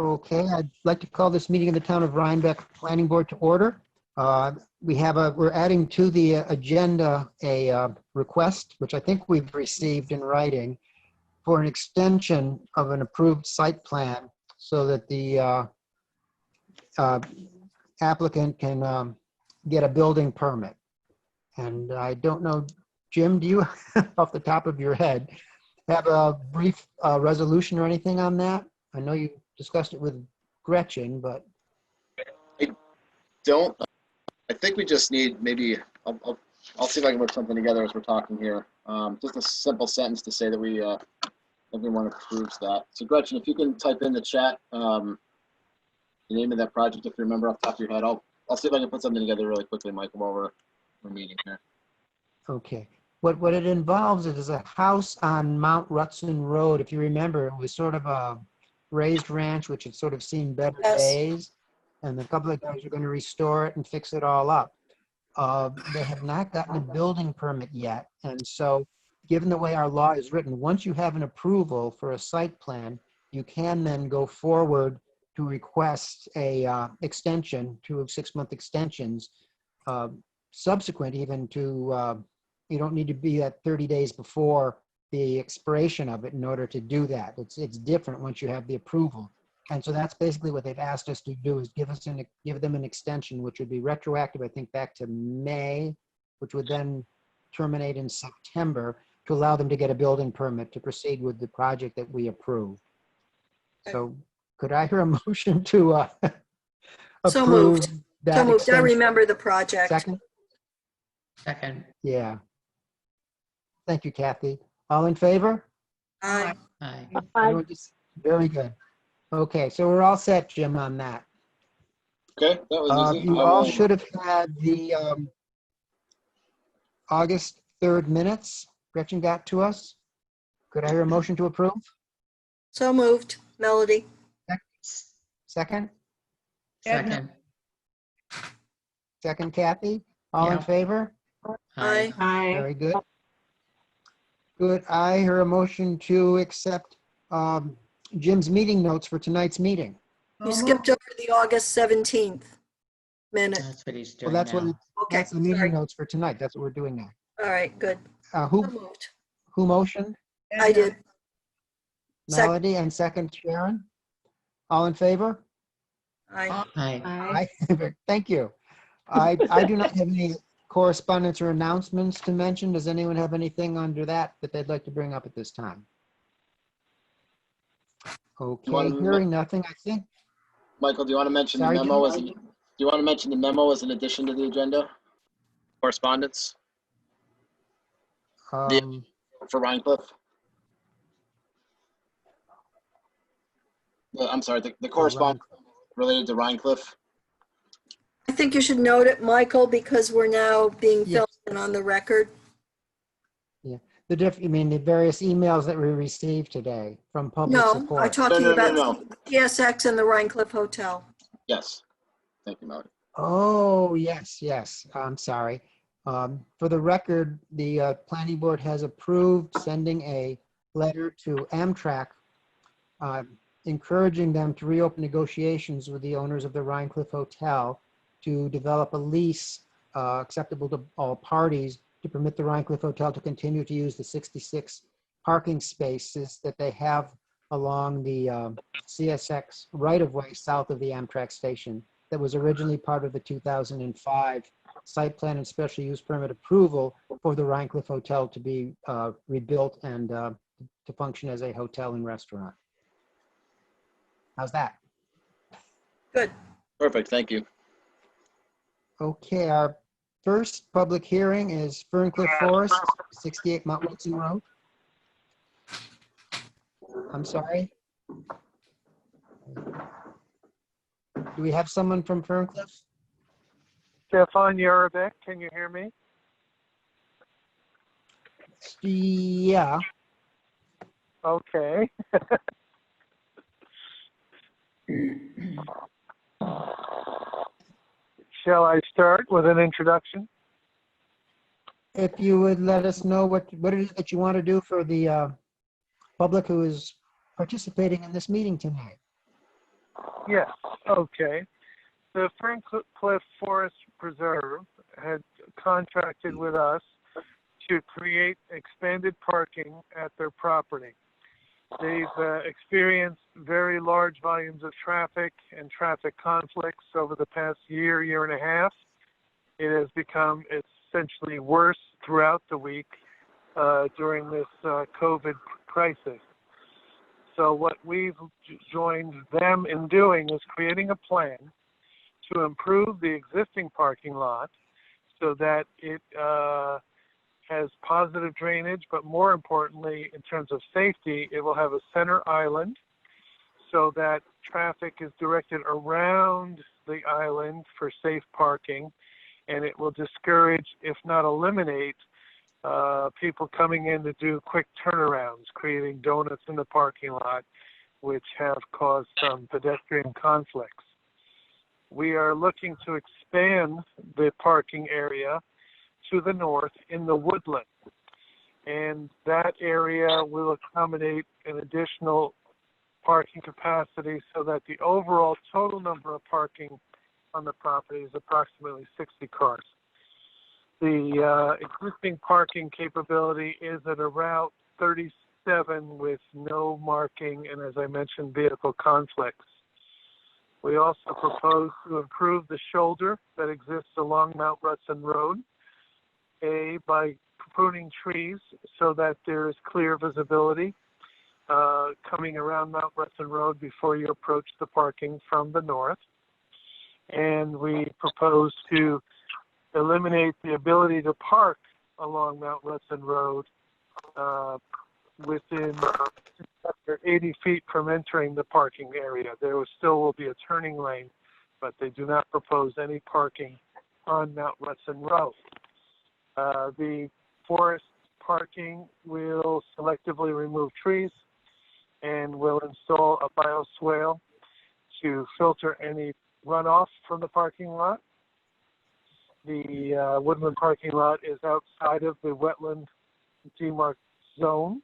Okay, I'd like to call this meeting of the Town of Rhinebeck Planning Board to order. We're adding to the agenda a request, which I think we've received in writing, for an extension of an approved site plan so that the applicant can get a building permit. And I don't know, Jim, do you, off the top of your head, have a brief resolution or anything on that? I know you discussed it with Gretchen, but I don't. I think we just need maybe. I'll see if I can put something together as we're talking here. Just a simple sentence to say that everyone approves that. So Gretchen, if you can type in the chat the name of that project, if you remember off the top of your head, I'll see if I can put something together really quickly, Michael, while we're meeting here. okay. What it involves is a house on Mount Rutson Road. If you remember, it was sort of a raised ranch, which had sort of seen better days. And a couple of guys are going to restore it and fix it all up. They have not gotten a building permit yet. And so given the way our law is written, once you have an approval for a site plan, you can then go forward to request a extension, 2 6-month extensions, subsequent even to, you don't need to be at 30 days before the expiration of it in order to do that. It's different once you have the approval. And so that's basically what they've asked us to do, is give them an extension, which would be retroactive, I think, back to May, which would then terminate in September, to allow them to get a building permit to proceed with the project that we approved. So could I hear a motion to So approve moved. that So moved. I extension? remember the project. Second. Yeah. Thank you, Kathy. All in favor? Aye. Aye. Everyone very good. Okay, so we're all set, Jim, on that. Okay, that was easy. You all should have had the August 3rd minutes Gretchen got to us. Could I hear a motion to approve? So moved. Melody. Second? Second. Second, Kathy? All in Yeah. favor? Aye. Very good. Good. I hear a motion to accept Jim's meeting notes for tonight's meeting. You skipped over the August 17th minute. That's what he's Well, doing that's what, now. Okay, that's the meeting sorry. notes for tonight. That's what we're doing now. All right, good. So Who moved. motioned? I did. Second. Melody, and second, Sharon. All in favor? Aye. Aye. Aye. Thank you. I do not have any correspondence or announcements to mention. Does anyone have anything under that they'd like to bring up at this time? Okay, hearing nothing, I think. Michael, do you want to mention Sorry, the memo Jim? do you want to mention the memo as an addition to the agenda? Correspondence for Rhinecliff? I'm sorry, the correspondence related to Rhinecliff. I think you should note it, Michael, because we're now being filmed and on the record. Yeah, the various emails that we received today from public No, support. I'm talking about No. TSX and the Rhinecliff Hotel. Yes. Thank you, Melody. Oh, yes. I'm sorry. For the record, the planning board has approved sending a letter to Amtrak encouraging them to reopen negotiations with the owners of the Rhinecliff Hotel to develop a lease acceptable to all parties to permit the Rhinecliff Hotel to continue to use the 66 parking spaces that they have along the CSX right-of-way south of the Amtrak station that was originally part of the 2005 site plan and special use permit approval for the Rhinecliff Hotel to be rebuilt and to function as a hotel and restaurant. How's that? Good. Perfect. Thank you. Okay, our first public hearing is Ferncliff Forest, 68 Mount Wilson Road. I'm sorry. Do we have someone from Ferncliff? Stefan Rhinebeck, can you hear me? Yeah. Okay. Shall I start with an introduction? If you would let us know what it is that you want to do for the public who is participating in this meeting tonight. Yes, okay. The Ferncliff Forest Preserve had contracted with us to create expanded parking at their property. They've experienced very large volumes of traffic and traffic conflicts over the past year and a half. It has become essentially worse throughout the week during this COVID crisis. So what we've joined them in doing is creating a plan to improve the existing parking lot so that it has positive drainage, but more importantly, in terms of safety, it will have a center island so that traffic is directed around the island for safe parking, and it will discourage, if not eliminate, people coming in to do quick turnarounds, creating donuts in the parking lot, which have caused some pedestrian conflicts. We are looking to expand the parking area to the north in the woodland, and that area will accommodate an additional parking capacity so that the overall total number of parking on the property is approximately 60 cars. The existing parking capability is at around 37 with no marking and, as I mentioned, vehicle conflicts. We also propose to improve the shoulder that exists along Mount Rutson Road, by pruning trees so that there is clear visibility coming around Mount Rutson Road before you approach the parking from the north. And we propose to eliminate the ability to park along Mount Rutson Road within 80 feet from entering the parking area. There still will be a turning lane, but they do not propose any parking on Mount Rutson Road. The forest parking will selectively remove trees and will install a bioswale to filter any runoff from the parking lot. The woodland parking lot is outside of the wetland demarc zone,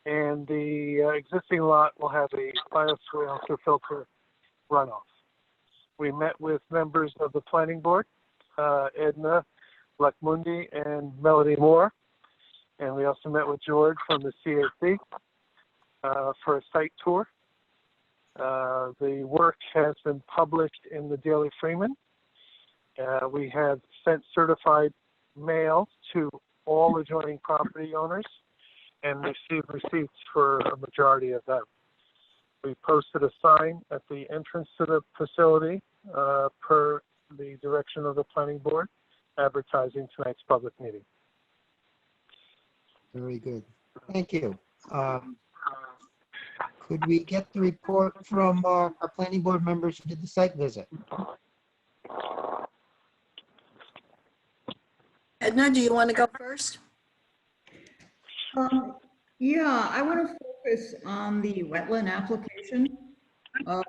and the existing lot will have a bioswale to filter runoff. We met with members of the planning board, Edna Blackmundi and Melody Moore, and we also met with George from the CAC for a site tour. The work has been published in the Daily Freeman. We have sent certified mail to all adjoining property owners and received receipts for a majority of them. We posted a sign at the entrance to the facility per the direction of the planning board, advertising tonight's public meeting. Very good. Thank you. Could we get the report from our planning board members who did the site visit? Edna, do you want to go first? Yeah, I want to focus on the wetland application because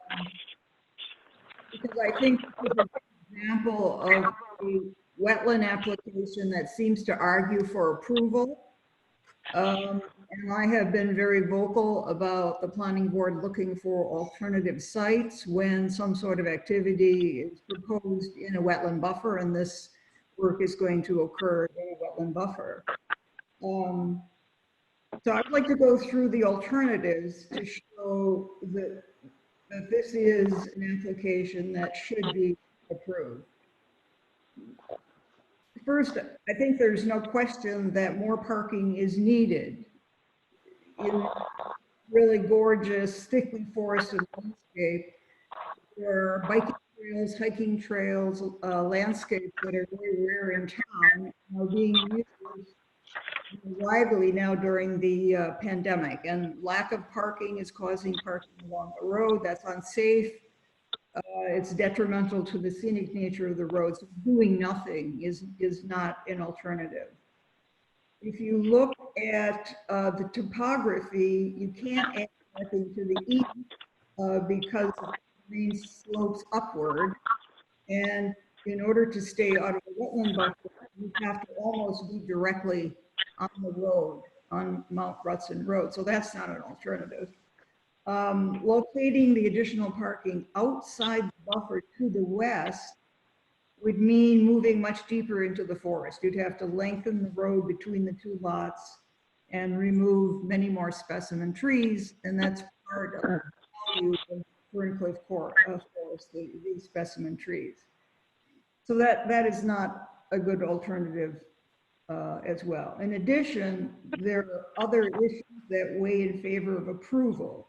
I think it's an example of the wetland application that seems to argue for approval. And I have been very vocal about the planning board looking for alternative sites when some sort of activity is proposed in a wetland buffer, and this work is going to occur in a wetland buffer. So I'd like to go through the alternatives to show that this is an application that should be approved. First, I think there's no question that more parking is needed in really gorgeous, thickly forested landscape. There are biking trails, hiking trails, landscapes that are very rare in town, are being used widely now during the pandemic. And lack of parking is causing parking along the road. That's unsafe. It's detrimental to the scenic nature of the road. So doing nothing is not an alternative. If you look at the topography, you can't add parking to the east because the terrain slopes upward. And in order to stay out of the wetland buffer, you have to almost be directly on the road, on Mount Rutson Road. So that's not an alternative. Locating the additional parking outside the buffer to the west would mean moving much deeper into the forest. You'd have to lengthen the road between the two lots and remove many more specimen trees, and that's part of the value of Ferncliff Forest, these specimen trees. So that is not a good alternative as well. In addition, there are other issues that weigh in favor of approval.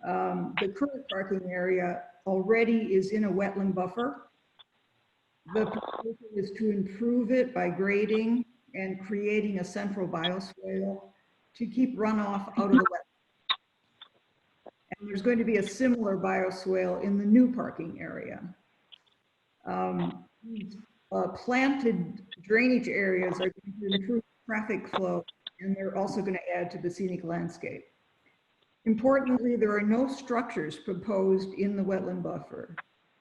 The current parking area already is in a wetland buffer. The proposal is to improve it by grading and creating a central bioswale to keep runoff out of the wetland. And there's going to be a similar bioswale in the new parking area. These planted drainage areas are going to improve traffic flow, and they're also going to add to the scenic landscape. Importantly, there are no structures proposed in the wetland buffer.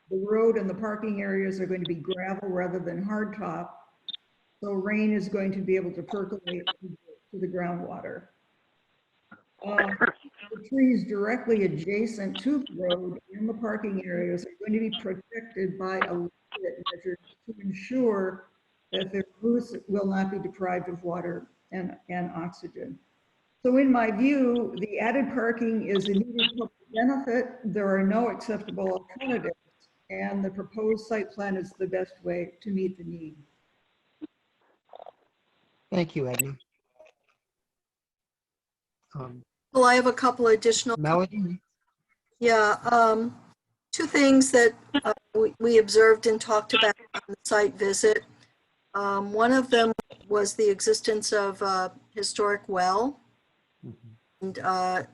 The road and the parking areas are going to be gravel rather than hardtop, so rain is going to be able to percolate to the groundwater. The trees directly adjacent to the road and the parking areas are going to be protected by a measure to ensure that their roots will not be deprived of water and oxygen. So in my view, the added parking is a needed public benefit. There are no acceptable alternatives, and the proposed site plan is the best way to meet the need. Thank you, Edna. Well, I have a couple additional. Melody? Yeah, two things that we observed and talked about on the site visit. One of them was the existence of a historic well. And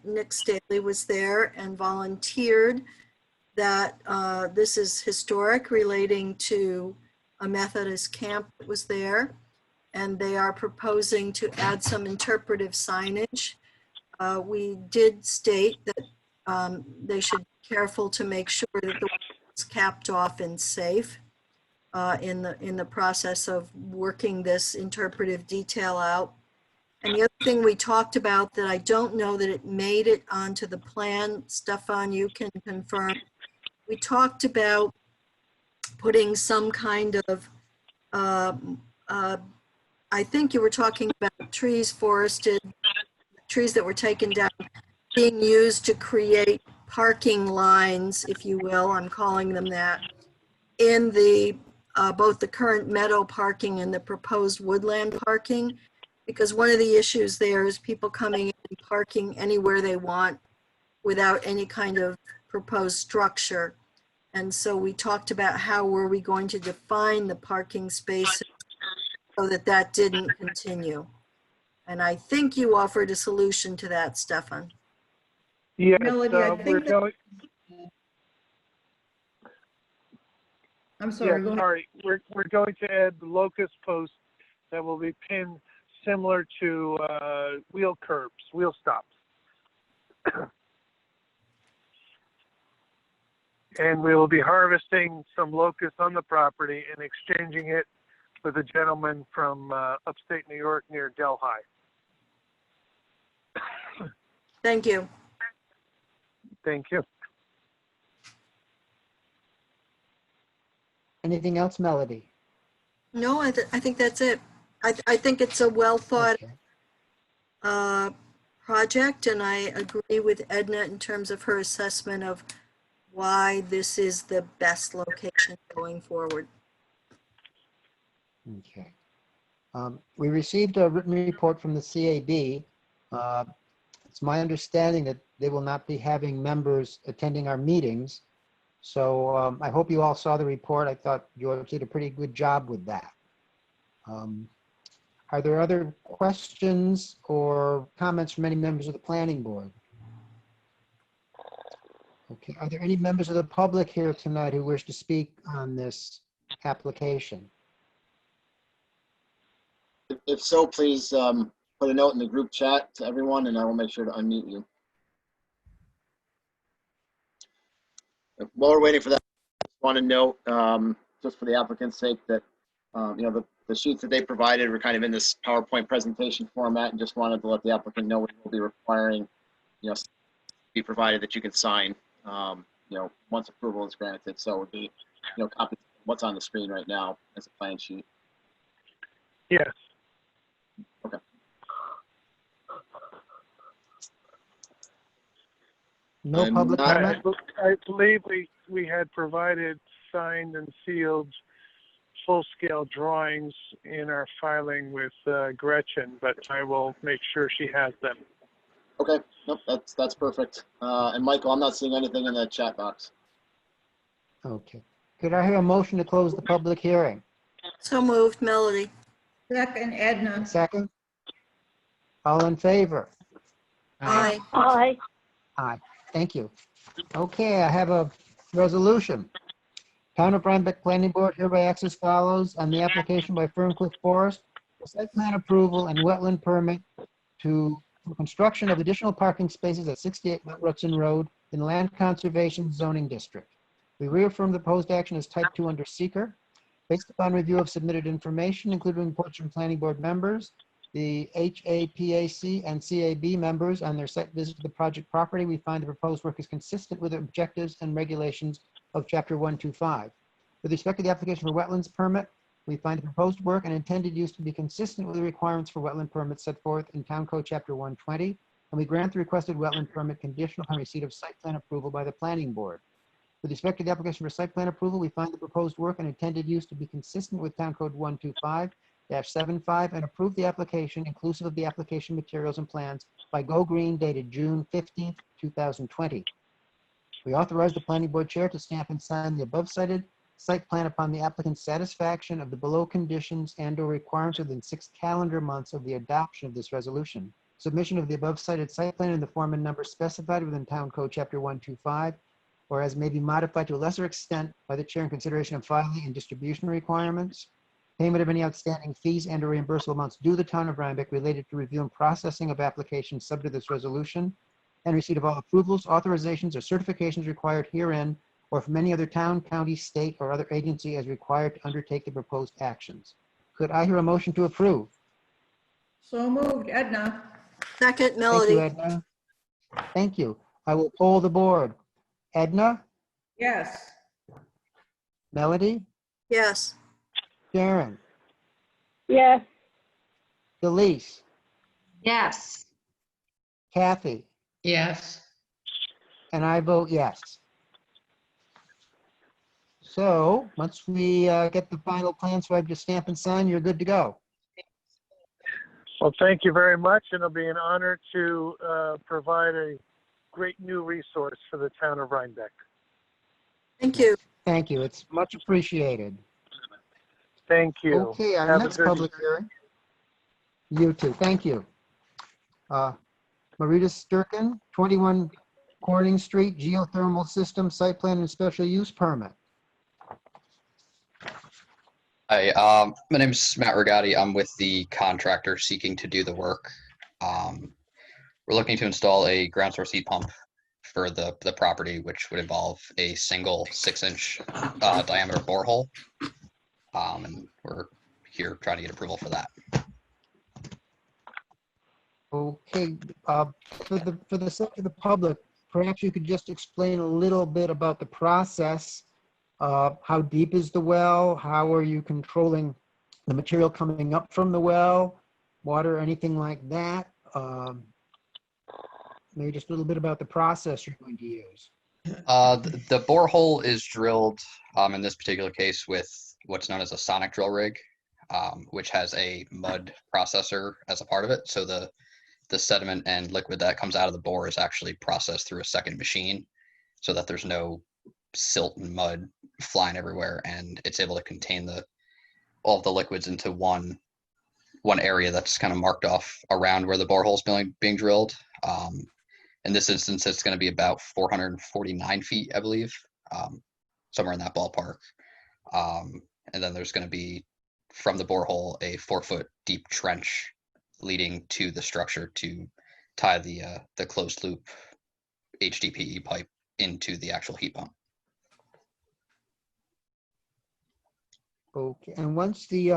Nick Staley was there and volunteered that this is historic, relating to a Methodist camp that was there. And they are proposing to add some interpretive signage. We did state that they should be careful to make sure that the well is capped off and safe in the process of working this interpretive detail out. And the other thing we talked about that I don't know that it made it onto the plan, Stefan, you can confirm. We talked about putting some kind of, I think you were talking about trees forested, trees that were taken down, being used to create parking lines, if you will, I'm calling them that, in the both the current meadow parking and the proposed woodland parking. Because one of the issues there is people coming in and parking anywhere they want without any kind of proposed structure. And so we talked about how were we going to define the parking spaces so that that didn't continue. And I think you offered a solution to that, Stefan. Yes, Melody, I think that, I'm sorry, go ahead. We're going to add the locust posts that will be pinned similar to wheel curbs, wheel stops. And we will be harvesting some locust on the property and exchanging it with a gentleman from upstate New York near Delhi. Thank you. Thank you. Anything else, Melody? No, I think that's it. I think it's a well thought Okay. project, and I agree with Edna in terms of her assessment of why this is the best location going forward. Okay. We received a written report from the CAB. It's my understanding that they will not be having members attending our meetings. So I hope you all saw the report. I thought George did a pretty good job with that. Are there other questions or comments from any members of the planning board? Okay, are there any members of the public here tonight who wish to speak on this application? If so, please put a note in the group chat to everyone, and I will make sure to unmute you. While we're waiting for that, I just want to note, just for the applicant's sake, that the sheets that they provided were kind of in this PowerPoint presentation format, and just wanted to let the applicant know we will be requiring, be provided that you can sign, once approval is granted. So it would be, copy what's on the screen right now as a plan sheet. Yes. Okay. No I'm public not- comment? I believe we had provided signed and sealed full-scale drawings in our filing with Gretchen, but I will make sure she has them. Okay, nope, that's perfect. And Michael, I'm not seeing anything in the chat box. Okay. Could I hear a motion to close the public hearing? So moved, Melody. Second, Edna. Second? All in favor? Aye. Aye. Aye. Thank you. Okay, I have a resolution. Town of Rhinebeck Planning Board hereby acts as follows on the application by Ferncliff Forest for site plan approval and wetland permit for construction of additional parking spaces at 68 Mount Rutson Road in the Land Conservation Zoning District. We reaffirm the proposed action as type 2 under seeker. Based upon review of submitted information, including reports from planning board members, the HAPAC and CAB members on their site visit to the project property, we find the proposed work is consistent with the objectives and regulations of Chapter 125. With respect to the application for wetlands permit, we find the proposed work and intended use to be consistent with the requirements for wetland permits set forth in Town Code Chapter 120, and we grant the requested wetland permit conditional upon receipt of site plan approval by the planning board. With respect to the application for site plan approval, we find the proposed work and intended use to be consistent with Town Code 125-75 and approve the application inclusive of the application materials and plans by Go Green dated June 15th, 2020. We authorize the planning board chair to stamp and sign the above cited site plan upon the applicant's satisfaction of the below conditions and/or requirements within 6 calendar months of the adoption of this resolution. Submission of the above cited site plan in the form and number specified within Town Code Chapter 125, or as may be modified to a lesser extent by the chair in consideration of filing and distribution requirements. Payment of any outstanding fees and/or reimbursable amounts due the town of Rhinebeck related to review and processing of applications subject to this resolution, and receipt of all approvals, authorizations, or certifications required herein, or from any other town, county, state, or other agency as required to undertake the proposed actions. Could I hear a motion to approve? So moved, Edna. Second, Thank you, Melody. Edna. Thank you. I will poll the board. Edna, Yes. Melody, Yes. Sharon, Yes. Delise, Yes. Kathy, Yes. and I vote yes. So once we get the final plan, so I just stamp and sign, you're good to go. Well, thank you very much, and it'll be an honor to provide a great new resource for the town of Rhinebeck. Thank you. Thank you. It's much appreciated. Thank you. Okay, our Have a next good public hearing. You too. Thank you. Marita Sturkin, 21 Corning Street, geothermal system site plan and special use permit. Hi, my name is Matt Rigatti. I'm with the contractor seeking to do the work. We're looking to install a ground source heat pump for the property, which would involve a single 6-inch diameter borehole. And we're here trying to get approval for that. Okay, for the sake of the public, perhaps you could just explain a little bit about the process. How deep is the well? How are you controlling the material coming up from the well? Water, anything like that? Maybe just a little bit about the process you're going to use. The borehole is drilled in this particular case with what's known as a sonic drill rig, which has a mud processor as a part of it. So the sediment and liquid that comes out of the bore is actually processed through a second machine so that there's no silt and mud flying everywhere, and it's able to contain all of the liquids into one area that's kind of marked off around where the borehole's being drilled. In this instance, it's going to be about 449 feet, I believe, somewhere in that ballpark. And then there's going to be, from the borehole, a 4-foot deep trench leading to the structure to tie the closed loop HDPE pipe into the actual heat pump. Okay, and once the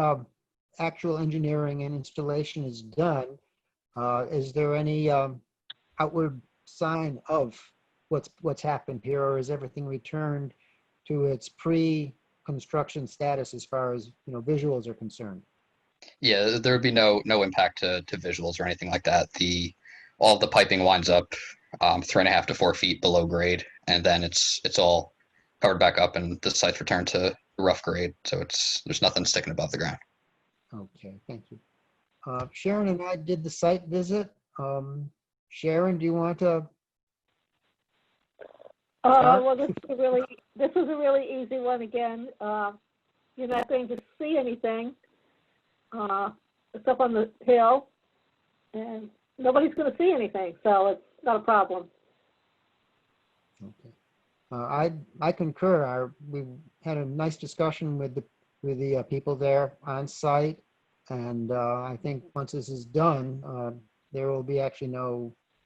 actual engineering and installation is done, is there any outward sign of what's happened here, or is everything returned to its pre-construction status as far as, visuals are concerned? Yeah, there would be no impact to visuals or anything like that. All of the piping winds up 3.5 to 4 feet below grade, and then it's all covered back up, and the site's returned to rough grade. So there's nothing sticking above the ground. Okay, thank you. Sharon and I did the site visit. Sharon, do you want to? Well, this is a really easy one again. You're not going to see anything. It's up on the hill, and nobody's going to see anything, so it's not a problem. Okay. I concur. We had a nice discussion with the people there on site, and I think once this is done, there will be actually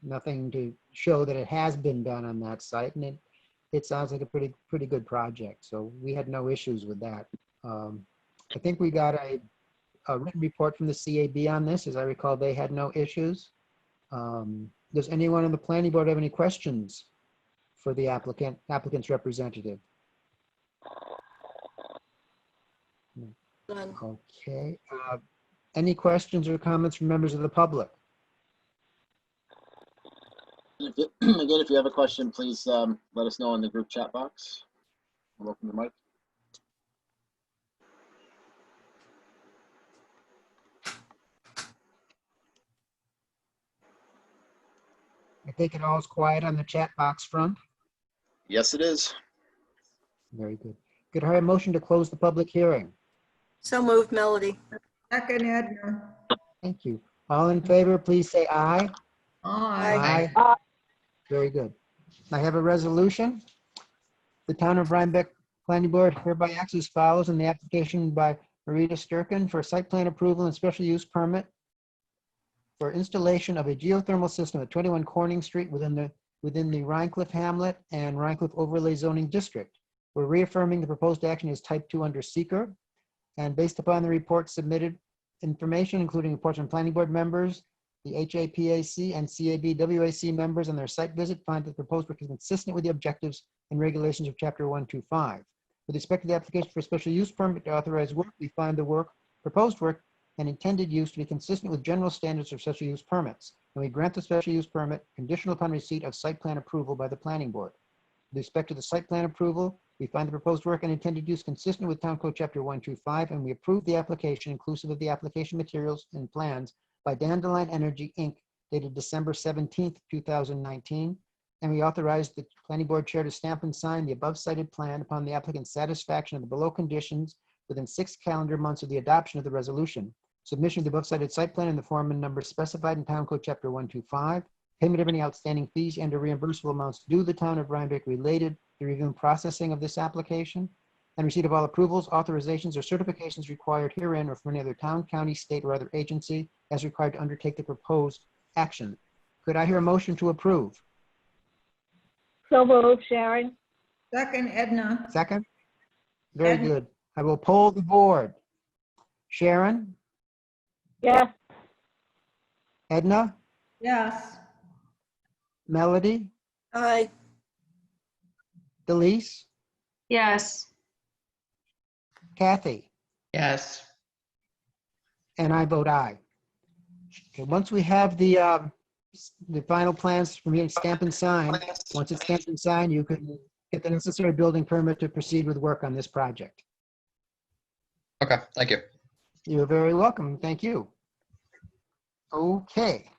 nothing to show that it has been done on that site, and it sounds like a pretty good project. So we had no issues with that. I think we got a written report from the CAB on this. As I recall, they had no issues. Does anyone on the planning board have any questions for the applicant's representative? None. Okay. Any questions or comments from members of the public? Again, if you have a question, please let us know in the group chat box. I'll open the mic. I think it all is quiet on the chat box front. Yes, it is. Very good. Could I have a motion to close the public hearing? So moved, Melody. Second, Edna. Thank you. All in favor, please say aye. Aye. Aye. Very good. I have a resolution. The Town of Rhinebeck Planning Board hereby acts as follows in the application by Marita Sturkin for site plan approval and special use permit for installation of a geothermal system at 21 Corning Street within the Rhinecliff Hamlet and Rhinecliff Overlay Zoning District. We're reaffirming the proposed action is type 2 under seeker, and based upon the report submitted information, including reports from planning board members, the HAPAC and CABWAC members on their site visit, find that the proposed work is consistent with the objectives and regulations of Chapter 125. With respect to the application for special use permit to authorize work, we find the proposed work and intended use to be consistent with general standards for special use permits, and we grant the special use permit conditional upon receipt of site plan approval by the planning board. With respect to the site plan approval, we find the proposed work and intended use consistent with Town Code Chapter 125, and we approve the application inclusive of the application materials and plans by Dandelion Energy, Inc., dated December 17th, 2019, and we authorize the planning board chair to stamp and sign the above cited plan upon the applicant's satisfaction of the below conditions within 6 calendar months of the adoption of the resolution. Submission of the above cited site plan in the form and number specified in Town Code Chapter 125, payment of any outstanding fees and or reimbursable amounts due the Town of Rhinebeck related to the review and processing of this application, and receipt of all approvals, authorizations, or certifications required herein or from any other town, county, state, or other agency as required to undertake the proposed action. Could I hear a motion to approve? So moved, Sharon. Second, Edna. Second? Very Edna. good. I will poll the board. Sharon? Yes. Edna? Yes. Melody? Aye. Delise? Yes. Kathy? Yes. And I vote aye. Okay, once we have the final plans from here, stamped and signed, once it's stamped and signed, you can get the necessary building permit to proceed with work on this project. Okay, thank you. You're very welcome. Thank you. Okay.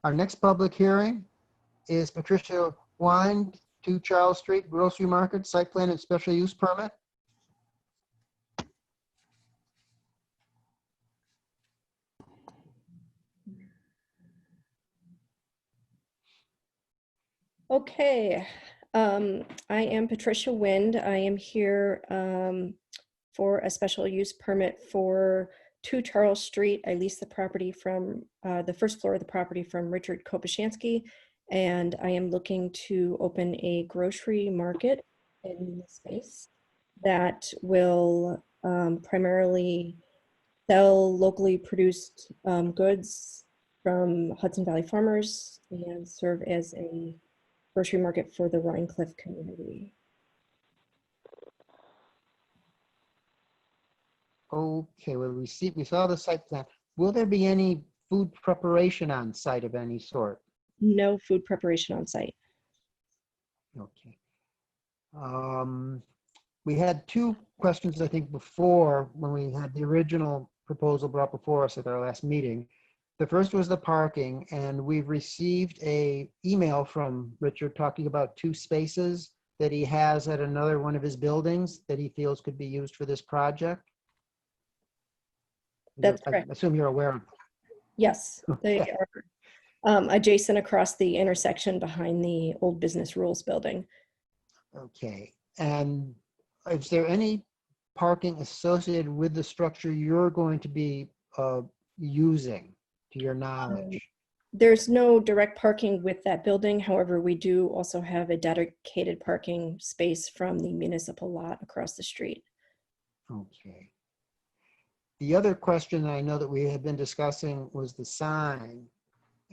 Our next public hearing is Patricia Wine, 2 Charles Street, Grocery Market, site plan and special use permit. Okay, I am Patricia Wind. I am here for a special use permit for 2 Charles Street. I leased the property from the first floor of the property from Richard Kopashansky, and I am looking to open a grocery market in the space that will primarily sell locally produced goods from Hudson Valley Farmers and serve as a grocery market for the Rhine Cliff community. Okay, well, we saw the site plan. Will there be any food preparation on site of any sort? No food preparation on site. Okay. We had two questions, I think, before when we had the original proposal brought before us at our last meeting. The first was the parking, and we've received a email from Richard talking about 2 spaces that he has at another one of his buildings that he feels could be used for this project. That's I correct. assume you're aware of. Yes, they Okay. are adjacent across the intersection behind the old Business Rules building. Okay, and is there any parking associated with the structure you're going to be using, to your knowledge? There's no direct parking with that building. However, we do also have a dedicated parking space from the municipal lot across the street. Okay. The other question I know that we had been discussing was the sign.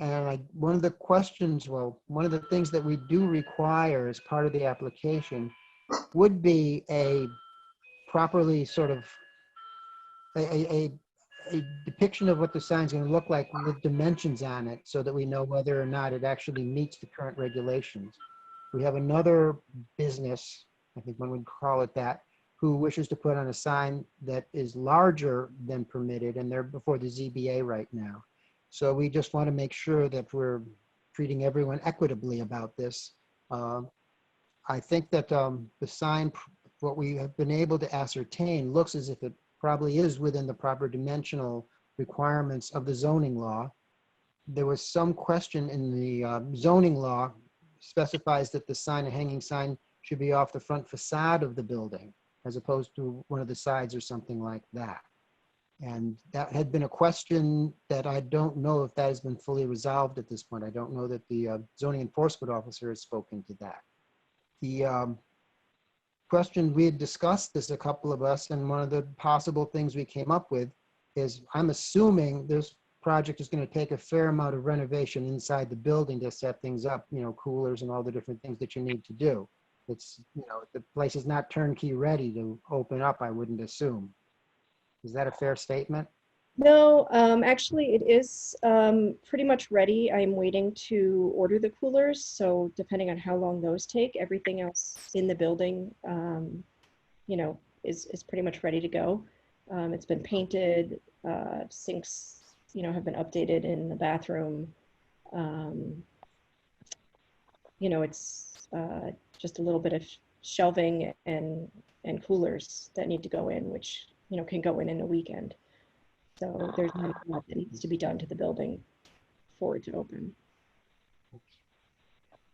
And one of the questions, well, one of the things that we do require as part of the application would be a properly sort of a depiction of what the sign's going to look like with dimensions on it so that we know whether or not it actually meets the current regulations. We have another business, I think one would call it that, who wishes to put on a sign that is larger than permitted, and they're before the ZBA right now. So we just want to make sure that we're treating everyone equitably about this. I think that the sign, what we have been able to ascertain, looks as if it probably is within the proper dimensional requirements of the zoning law. There was some question in the zoning law specifies that the sign, a hanging sign, should be off the front facade of the building as opposed to one of the sides or something like that. And that had been a question that I don't know if that has been fully resolved at this point. I don't know that the zoning enforcement officer has spoken to that. The question, we had discussed this, a couple of us, and one of the possible things we came up with is I'm assuming this project is going to take a fair amount of renovation inside the building to set things up, you know, coolers and all the different things that you need to do. It's, you know, the place is not turnkey ready to open up, I wouldn't assume. Is that a fair statement? No, actually it is pretty much ready. I'm waiting to order the coolers. So depending on how long those take, everything else in the building, you know, is pretty much ready to go. It's been painted, sinks, you know, have been updated in the bathroom. You know, it's just a little bit of shelving and coolers that need to go in, which, you know, can go in a weekend. So there's not a lot that needs to be done to the building for it to open.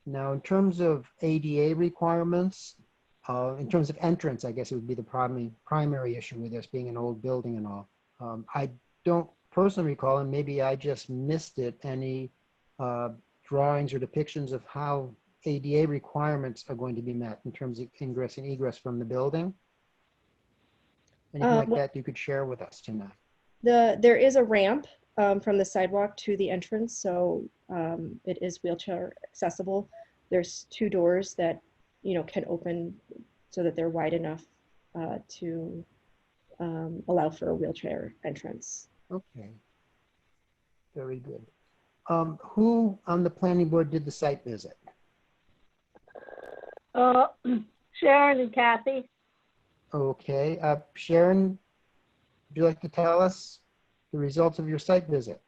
Now, in terms of ADA requirements, in terms of entrance, I guess it would be the primary issue with this being an old building and all. I don't personally recall, and maybe I just missed it, any drawings or depictions of how ADA requirements are going to be met in terms of ingress and egress from the building. Anything like that you could share with us tonight? There is a ramp from the sidewalk to the entrance, so it is wheelchair accessible. There's 2 doors that, you know, can open so that they're wide enough to allow for a wheelchair entrance. Okay, very good. Who on the planning board did the site visit? Sharon and Kathy. Okay, Sharon, would you like to tell us the results of your site visit?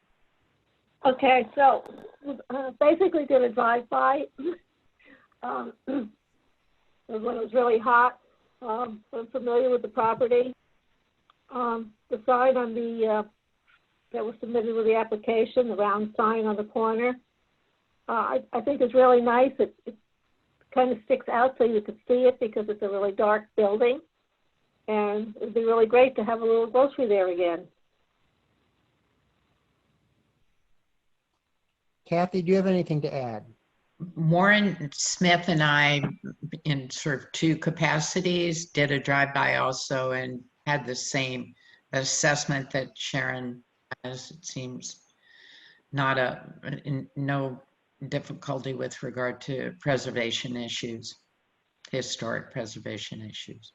Okay, so basically did a drive-by when it was really hot. I'm familiar with the property. The sign on the that was submitted with the application, the round sign on the corner, I think is really nice. It kind of sticks out so you could see it because it's a really dark building. And it'd be really great to have a little grocery there again. Kathy, do you have anything to add? Warren Smith and I, in sort of 2 capacities, did a drive-by also and had the same assessment that Sharon has. It seems not no difficulty with regard to preservation issues, historic preservation issues.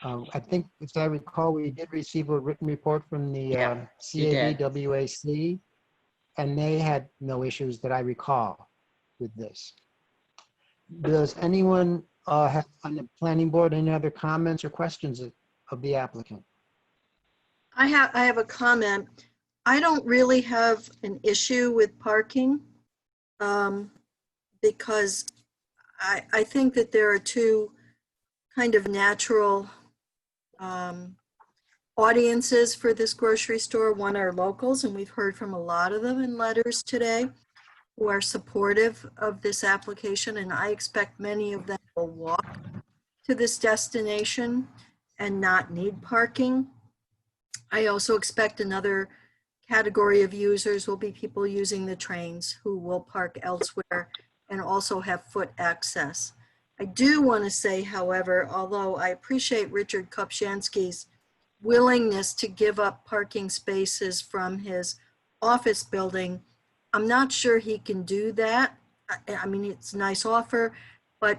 I think, as I recall, we did receive a written report from the Yeah, you did. CABWAC, and they had no issues that I recall with this. Does anyone have on the planning board any other comments or questions of the applicant? I have a comment. I don't really have an issue with parking because I think that there are two kind of natural audiences for this grocery store. One are locals, and we've heard from a lot of them in letters today who are supportive of this application, and I expect many of them will walk to this destination and not need parking. I also expect another category of users will be people using the trains who will park elsewhere and also have foot access. I do want to say, however, although I appreciate Richard Kopshansky's willingness to give up parking spaces from his office building, I'm not sure he can do that. I mean, it's a nice offer, but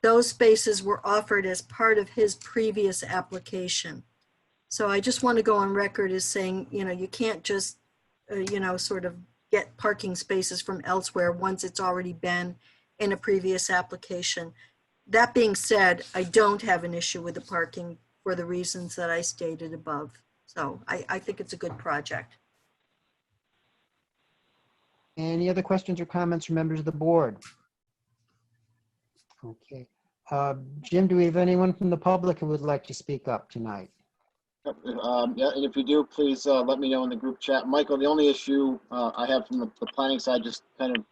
those spaces were offered as part of his previous application. So I just want to go on record as saying, you can't just, sort of get parking spaces from elsewhere once it's already been in a previous application. That being said, I don't have an issue with the parking for the reasons that I stated above. So I think it's a good project. Any other questions or comments from members of the board? Okay. Jim, do we have anyone from the public who would like to speak up tonight? Yeah, and if you do, please let me know in the group chat. Michael, the only issue I have from the planning side just kind of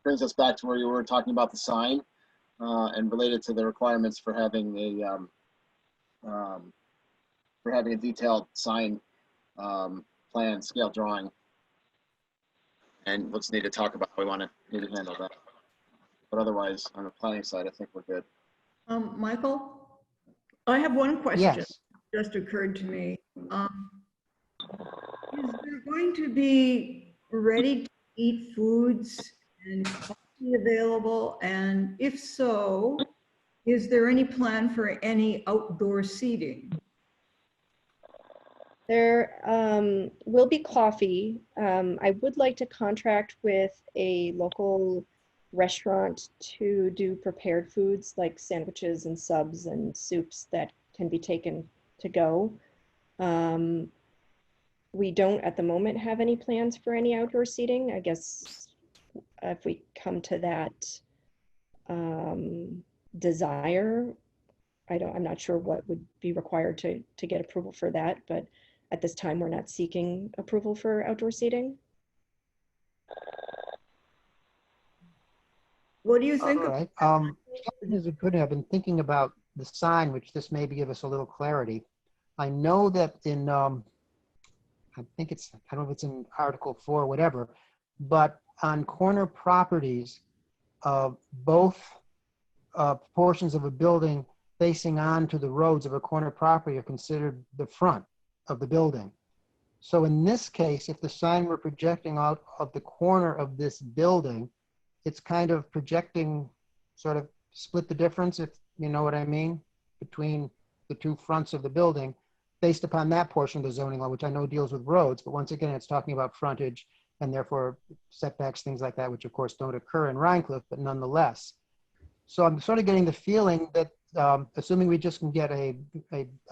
brings us back to where you were talking about the sign and related to the requirements for having a detailed sign plan, scale drawing. And let's need to talk about how we want to maybe handle that. But otherwise, on the planning side, I think we're good. Michael, I have one question. Yes. Just occurred to me. Is there going to be ready-to-eat foods and coffee available? And if so, is there any plan for any outdoor seating? There will be coffee. I would like to contract with a local restaurant to do prepared foods like sandwiches and subs and soups that can be taken to go. We don't at the moment have any plans for any outdoor seating. I guess if we come to that desire, I'm not sure what would be required to get approval for that, but at this time we're not seeking approval for outdoor seating. What do you think? All right. As it could have been thinking about the sign, which this may give us a little clarity. I know that in, I don't know if it's in Article 4 or whatever, but on corner properties, both portions of a building facing onto the roads of a corner property are considered the front of the building. So in this case, if the sign were projecting out of the corner of this building, it's kind of projecting, sort of split the difference, if you know what I mean, between the two fronts of the building, based upon that portion of the zoning law, which I know deals with roads, but once again, it's talking about frontage and therefore setbacks, things like that, which of course don't occur in Rhine Cliff, but nonetheless. So I'm sort of getting the feeling that, assuming we just can get a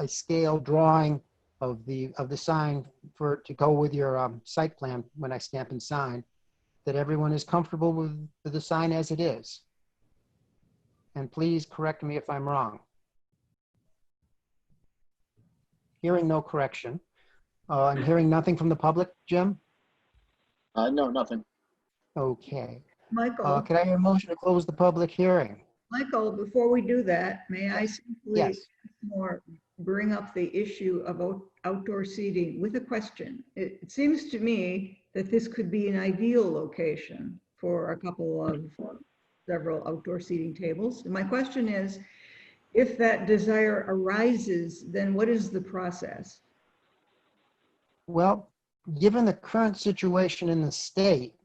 scale drawing of the sign to go with your site plan when I stamp and sign, that everyone is comfortable with the sign as it is. And please correct me if I'm wrong. Hearing no correction. I'm hearing nothing from the public, Jim? No, nothing. Okay. Michael, Could I have a motion to close the public hearing? Michael, before we do that, may I simply Yes. bring up the issue of outdoor seating with a question? It seems to me that this could be an ideal location for several outdoor seating tables. And my question is, if that desire arises, then what is the process? Well, given the current situation in the state,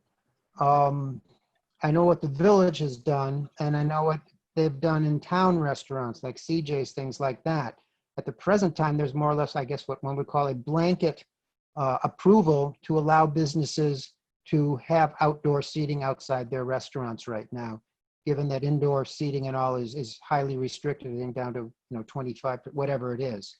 I know what the village has done, and I know what they've done in town restaurants like CJ's, things like that. At the present time, there's more or less, I guess, what one would call a blanket approval to allow businesses to have outdoor seating outside their restaurants right now, given that indoor seating and all is highly restricted, I think down to 25, whatever it is.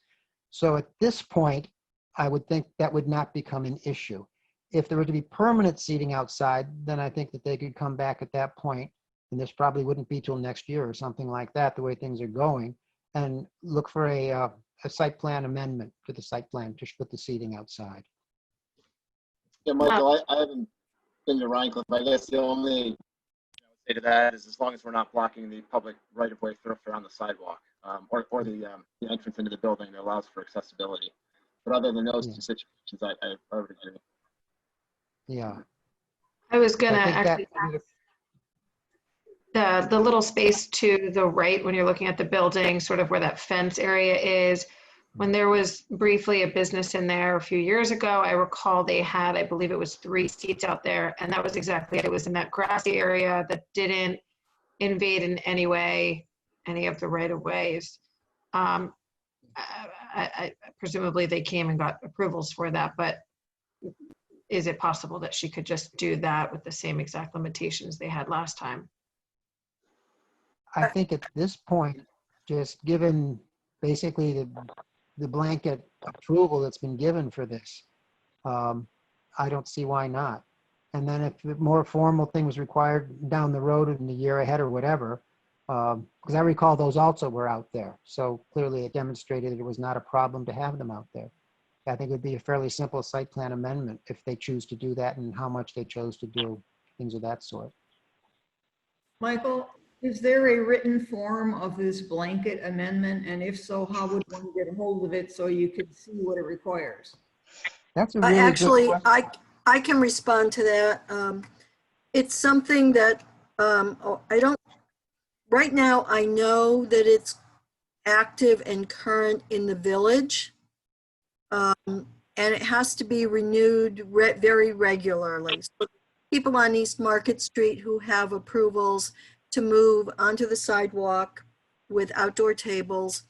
So at this point, I would think that would not become an issue. If there were to be permanent seating outside, then I think that they could come back at that point, and this probably wouldn't be till next year or something like that, the way things are going, and look for a site plan amendment to the site plan to put the seating outside. Yeah, Michael, I haven't been to Rhine Cliff. I guess the only thing I would say to that is as long as we're not blocking the public right-of-way thoroughfare on the sidewalk or the entrance into the building that allows for accessibility. But other than those two situations, I already agree. Yeah. I was gonna I think actually the little space to the right when you're looking at the building, sort of where that fence area is. When there was briefly a business in there a few years ago, I recall they had, I believe it was 3 seats out there, and that was exactly it. It was in that grassy area that didn't invade in any way any of the right of ways. Presumably they came and got approvals for that, but is it possible that she could just do that with the same exact limitations they had last time? I think at this point, just given basically the blanket approval that's been given for this, I don't see why not. And then if a more formal thing was required down the road in the year ahead or whatever, because I recall those also were out there. So clearly it demonstrated that it was not a problem to have them out there. I think it would be a fairly simple site plan amendment if they choose to do that and how much they chose to do, things of that sort. Michael, is there a written form of this blanket amendment? And if so, how would one get a hold of it so you could see what it requires? That's a really Actually, good question. I can respond to that. It's something that I don't, right now I know that it's active and current in the village. And it has to be renewed very regularly. So people on East Market Street who have approvals to move onto the sidewalk with outdoor tables.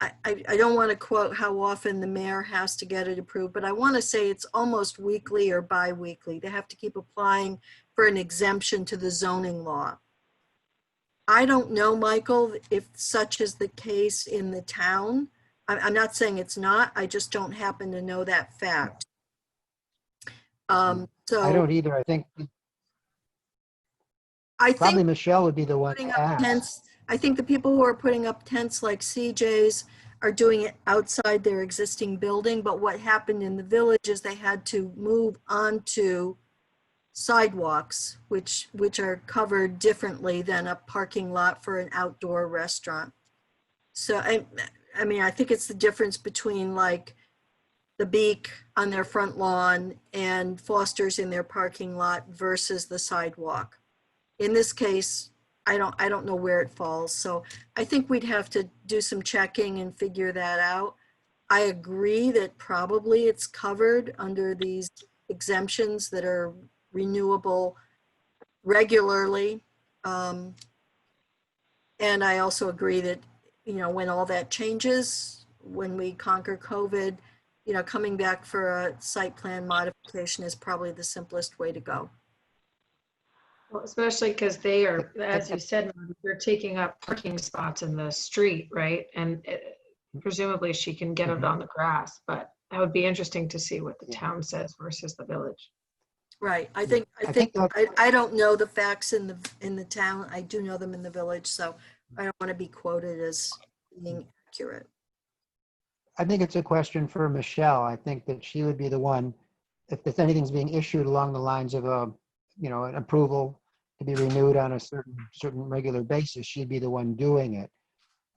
I don't want to quote how often the mayor has to get it approved, but I want to say it's almost weekly or bi-weekly. They have to keep applying for an exemption to the zoning law. I don't know, Michael, if such is the case in the town. I'm not saying it's not, I just don't happen to know that fact. So I don't either. I think probably Michelle would be the one to ask. Tents, I think the people who are putting up tents like CJ's are doing it outside their existing building, but what happened in the village is they had to move onto sidewalks, which are covered differently than a parking lot for an outdoor restaurant. So I mean, I think it's the difference between like the Beak on their front lawn and Foster's in their parking lot versus the sidewalk. In this case, I don't know where it falls. So I think we'd have to do some checking and figure that out. I agree that probably it's covered under these exemptions that are renewable regularly. And I also agree that, you know, when all that changes, when we conquer COVID, you know, coming back for a site plan modification is probably the simplest way to go. Well, especially because they are, as you said, they're taking up parking spots in the street, right? And presumably she can get it on the grass, but that would be interesting to see what the town says versus the village. Right. I don't know the facts in the town. I do know them in the village, so I don't want to be quoted as being accurate. I think it's a question for Michelle. I think that she would be the one, if anything's being issued along the lines of a, you know, an approval to be renewed on a certain regular basis, she'd be the one doing it.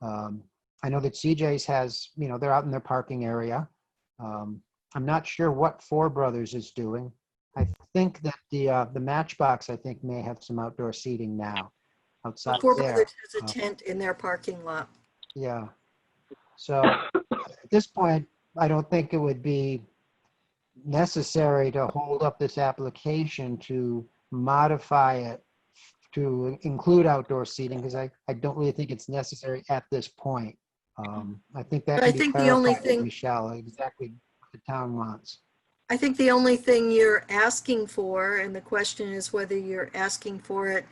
I know that CJ's has, you know, they're out in their parking area. I'm not sure what Four Brothers is doing. I think that the Matchbox, I think, may have some outdoor seating now outside Four there. Brothers has a tent in their parking lot. Yeah. So at this point, I don't think it would be necessary to hold up this application to modify it to include outdoor seating, because I don't really think it's necessary at this point. I think that I can be think the only clarified with thing- Michelle, exactly what the town wants. I think the only thing you're asking for, and the question is whether you're asking for it,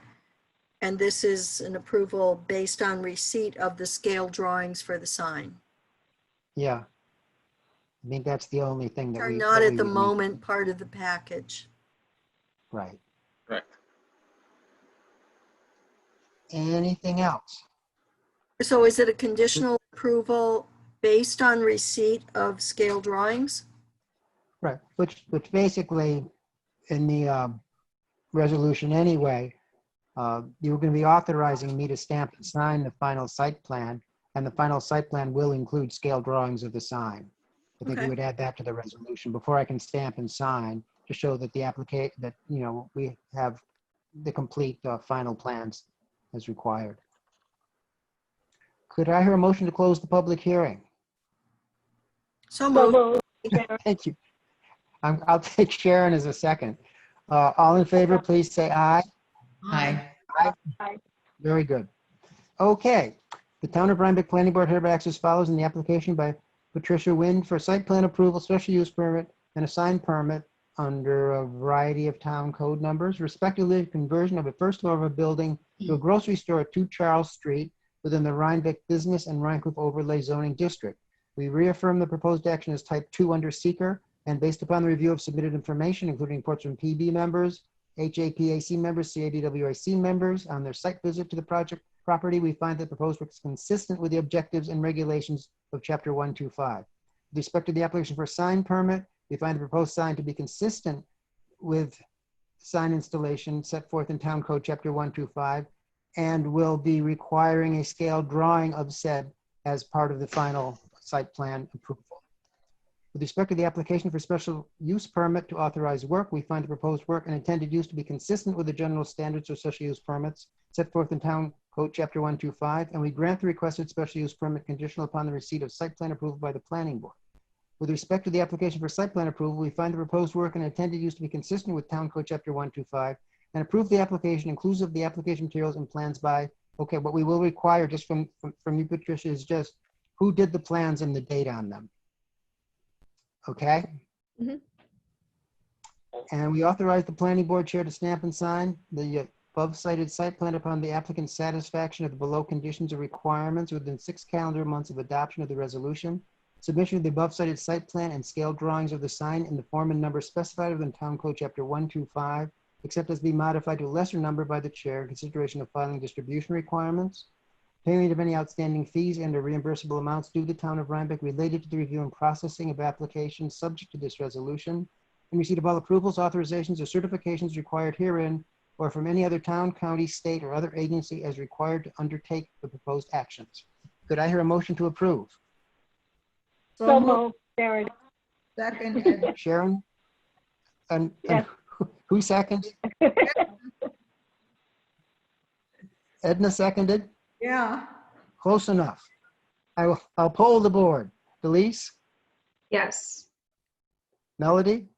and this is an approval based on receipt of the scale drawings for the sign. Yeah. I think that's the only thing that Are we. not that at we the would need. moment part of the package. Right. Correct. Anything else? So is it a conditional approval based on receipt of scale drawings? Right, which basically, in the resolution anyway, you were going to be authorizing me to stamp and sign the final site plan, and the final site plan will include scale drawings of the sign. I think we Okay. would add that to the resolution before I can stamp and sign to show that the applicant, that, we have the complete final plans as required. Could I hear a motion to close the public hearing? So So moved. moved. Sharon. Thank you. I'll take Sharon as a second. All in favor, please say aye. Aye. Aye. Very good. Okay. The Town of Rhinebeck Planning Board hereby acts as follows in the application by Patricia Wind for site plan approval, special use permit, and a sign permit under a variety of town code numbers, respectively conversion of a first floor of a building to a grocery store at 2 Charles Street within the Rhinebeck Business and Rhinecliff Overlay Zoning District. We reaffirm the proposed action as type 2 under seeker, and based upon the review of submitted information, including reports from PB members, HAPAC members, CABWIC members, on their site visit to the project property, we find that proposed work is consistent with the objectives and regulations of Chapter 125. With respect to the application for a sign permit, we find the proposed sign to be consistent with sign installation set forth in Town Code Chapter 125, and will be requiring a scale drawing of said as part of the final site plan approval. With respect to the application for special use permit to authorize work, we find the proposed work and intended use to be consistent with the general standards of special use permits set forth in Town Code Chapter 125, and we grant the requested special use permit conditional upon the receipt of site plan approval by the planning board. With respect to the application for site plan approval, we find the proposed work and intended use to be consistent with Town Code Chapter 125, and approve the application inclusive of the application materials and plans by, okay, what we will require just from you, Patricia, is just who did the plans and the date on them. Okay? Mhm. And we authorize the planning board chair to stamp and sign the above cited site plan upon the applicant's satisfaction of the below conditions or requirements within 6 calendar months of adoption of the resolution. Submission of the above cited site plan and scale drawings of the sign in the form and number specified within Town Code Chapter 125, except as be modified to a lesser number by the chair in consideration of filing distribution requirements. Payment of any outstanding fees and or reimbursable amounts due to the Town of Rhinebeck related to the review and processing of applications subject to this resolution. And receipt of all approvals, authorizations, or certifications required herein, or from any other town, county, state, or other agency as required to undertake the proposed actions. Could I hear a motion to approve? So moved. Sharon. Second, Ed. Sharon? And Yes. who seconded? Edna seconded? Yeah. Close enough. I'll poll the board. Delise? Yes. Melody?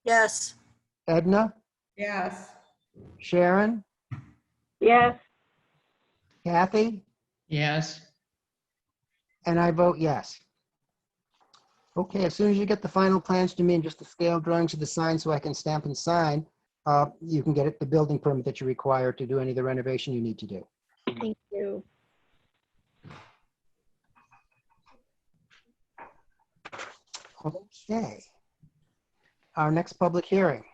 Yes. Edna? Yes. Sharon? Yes. Kathy? Yes. And I vote yes. Okay, as soon as you get the final plans to me and just the scale drawings of the sign so I can stamp and sign, you can get the building permit that you require to do any of the renovation you need to do. Thank you. Okay. Our next public hearing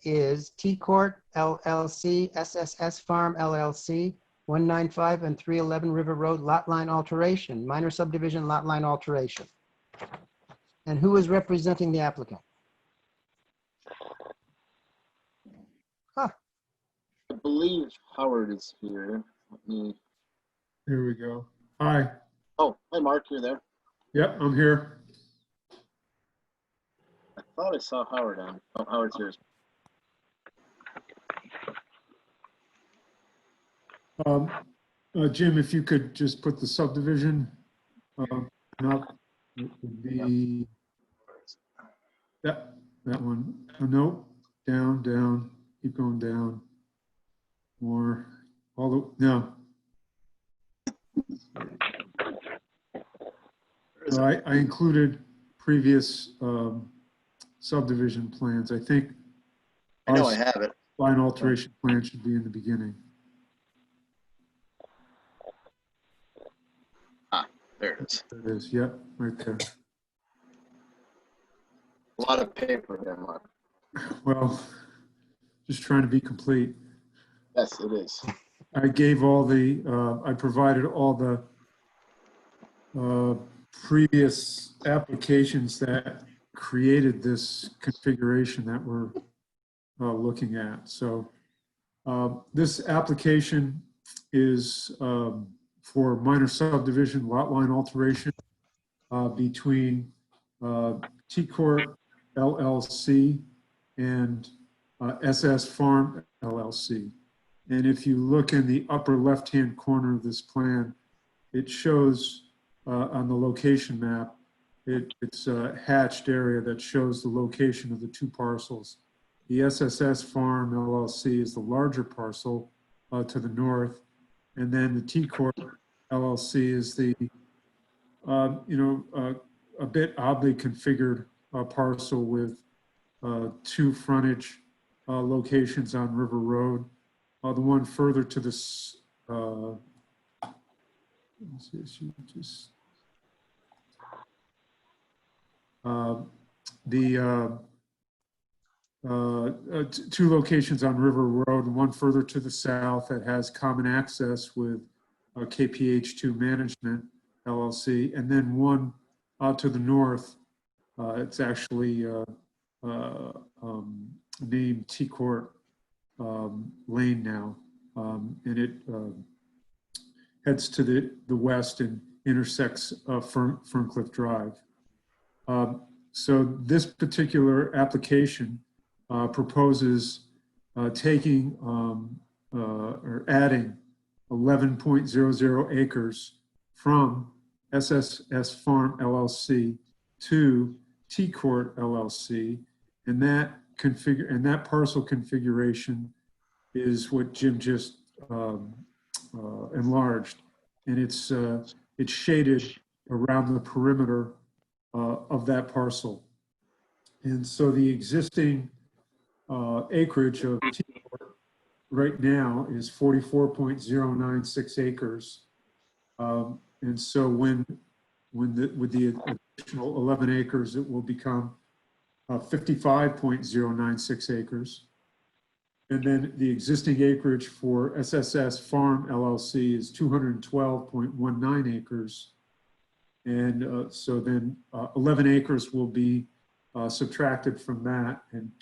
is T Court LLC, SSS Farm LLC, 195 and 311 River Road, lot line alteration, minor subdivision lot line alteration. And who is representing the applicant? I believe Howard is here. Let me. Here we go. Hi. Oh, hi, Mark. You're there. Yep, I'm here. I thought I saw Howard on. Oh, Howard's here. Jim, if you could just put the subdivision up. It would be that one. Oh, no, down, down, keep going down. More, all the, no. So I included previous subdivision plans. I think I know I have it. line alteration plan should be in the beginning. Ah, there it is. There it is, yep, right there. A lot of paper there, Mark. Well, just trying to be complete. Yes, it is. I gave all the, I provided all the previous applications that created this configuration that we're looking at. So this application is for minor subdivision lot line alteration between T-Court LLC and SS Farm LLC. And if you look in the upper left-hand corner of this plan, it shows on the location map, it's a hatched area that shows the location of the two parcels. The SSS Farm LLC is the larger parcel to the north, and then the T-Court LLC is the, a bit oddly configured parcel with two frontage locations on River Road. The one further to this, two locations on River Road, and one further to the south that has common access with KPH2 Management LLC, and then one out to the north. It's actually named T-Court Lane now, and it heads to the west and intersects Ferncliff Drive. So this particular application proposes taking or adding 11.00 acres from SSS Farm LLC to T-Court LLC, and that parcel configuration is what Jim just enlarged, and it's shaded around the perimeter of that parcel. And so the existing acreage of T-Court right now is 44.096 acres. And so with the additional 11 acres, it will become 55.096 acres. And then the existing acreage for SSS Farm LLC is 212.19 acres. And so then 11 acres will be subtracted from that and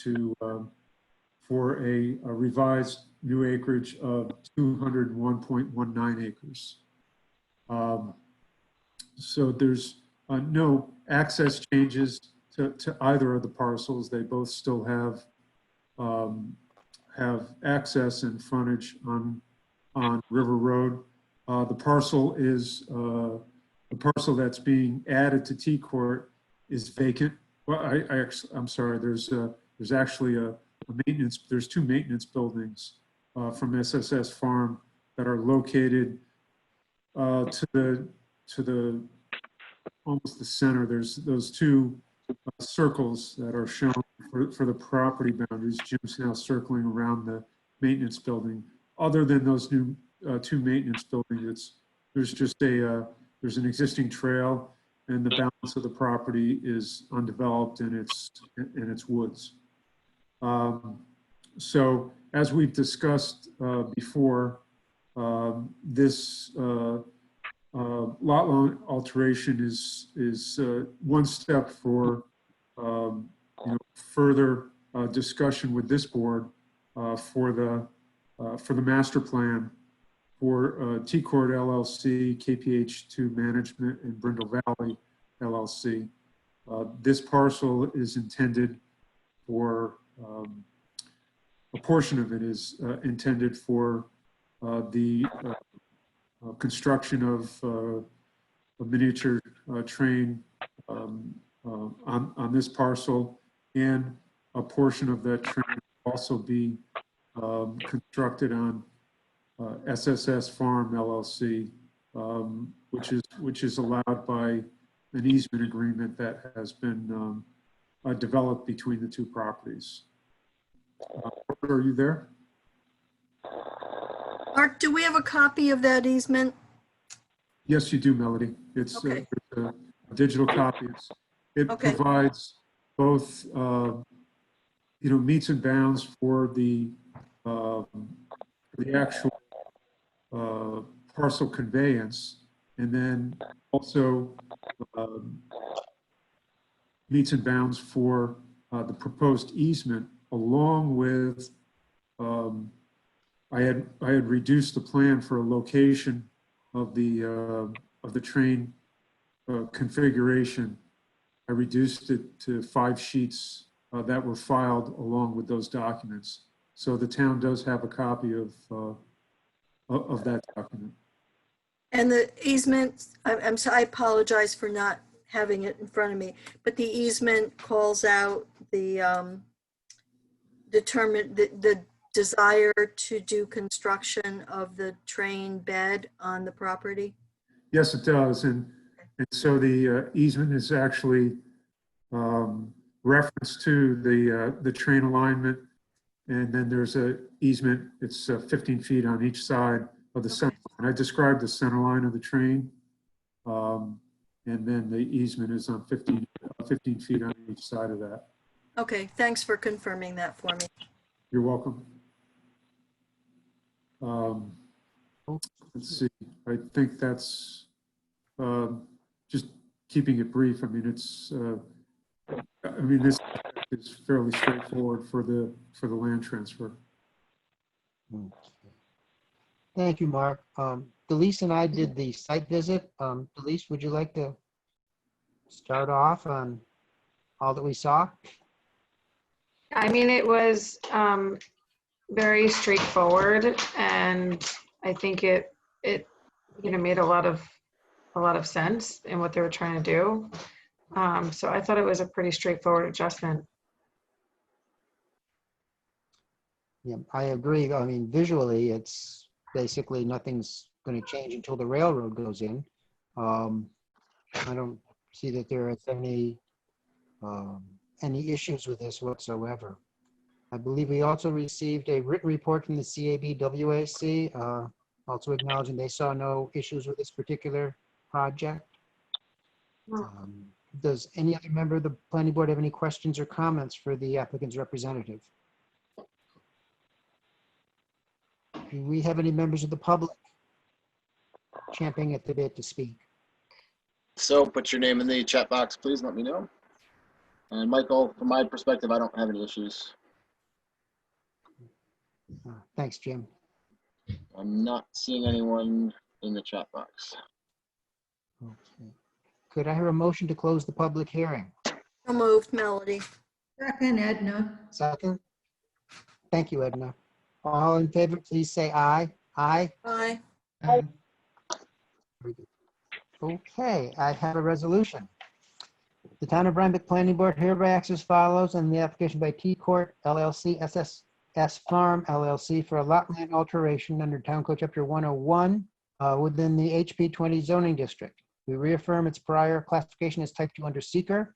for a revised new acreage of 201.19 acres. So there's no access changes to either of the parcels. They both still have access and frontage on River Road. The parcel is the parcel that's being added to T-Court is vacant. Well, I'm sorry. There's actually there's two maintenance buildings from SSS Farm that are located to the almost the center. There's those two circles that are shown for the property boundaries. Jim's now circling around the maintenance building. Other than those new two maintenance buildings, there's an existing trail, and the balance of the property is undeveloped and it's woods. So as we've discussed before, this lot line alteration is one step for further discussion with this board for the master plan for T-Court LLC, KPH2 Management, and Brindle Valley LLC. This parcel is intended for, a portion of it is intended for the construction of a miniature train on this parcel, and a portion of that train will also be constructed on SSS Farm LLC, which is allowed by an easement agreement that has been developed between the two properties. Are you there? Mark, do we have a copy of that easement? Yes, you do, Melody. It's Okay. a digital copy. It Okay. provides both, meets and bounds for the actual parcel conveyance, and then also meets and bounds for the proposed easement, along with I had reduced the plan for a location of the train configuration. I reduced it to 5 sheets that were filed along with those documents. So the town does have a copy of that document. And the easement, I'm sorry, I apologize for not having it in front of me, but the easement calls out the the desire to do construction of the train bed on the property? Yes, it does. And so the easement is actually reference to the train alignment. And then there's a easement, it's 15 feet on each side of the center line. I described the center line of the train. And then the easement is on 15 feet on each side of that. Okay, thanks for confirming that for me. You're welcome. Let's see, I think that's just keeping it brief. I mean, this is fairly straightforward for the land transfer. Okay. Thank you, Mark. Delise and I did the site visit. Delise, would you like to start off on all that we saw? I mean, it was very straightforward, and I think it made a lot of sense in what they were trying to do. So I thought it was a pretty straightforward adjustment. Yeah, I agree. I mean, visually, it's basically nothing's going to change until the railroad goes in. I don't see that there is any issues with this whatsoever. I believe we also received a written report from the CAB-WAC, also acknowledging they saw no issues with this particular project. Does any other member of the planning board have any questions or comments for the applicant's representative? Do we have any members of the public champing at the bit to speak? So put your name in the chat box, please. Let me know. And Michael, from my perspective, I don't have any issues. Thanks, Jim. I'm not seeing anyone in the chat box. Okay. Could I hear a motion to close the public hearing? So moved, Melody. Second, Edna. Second? Thank you, Edna. All in favor, please say aye. Aye. Aye. Very good. Okay, I have a resolution. The Town of Rhinebeck Planning Board hereby acts as follows on the application by T Court LLC SSS Farm LLC for a lot line alteration under Town Code Chapter 101 within the HP 20 zoning district. We reaffirm its prior classification as type 2 under seeker,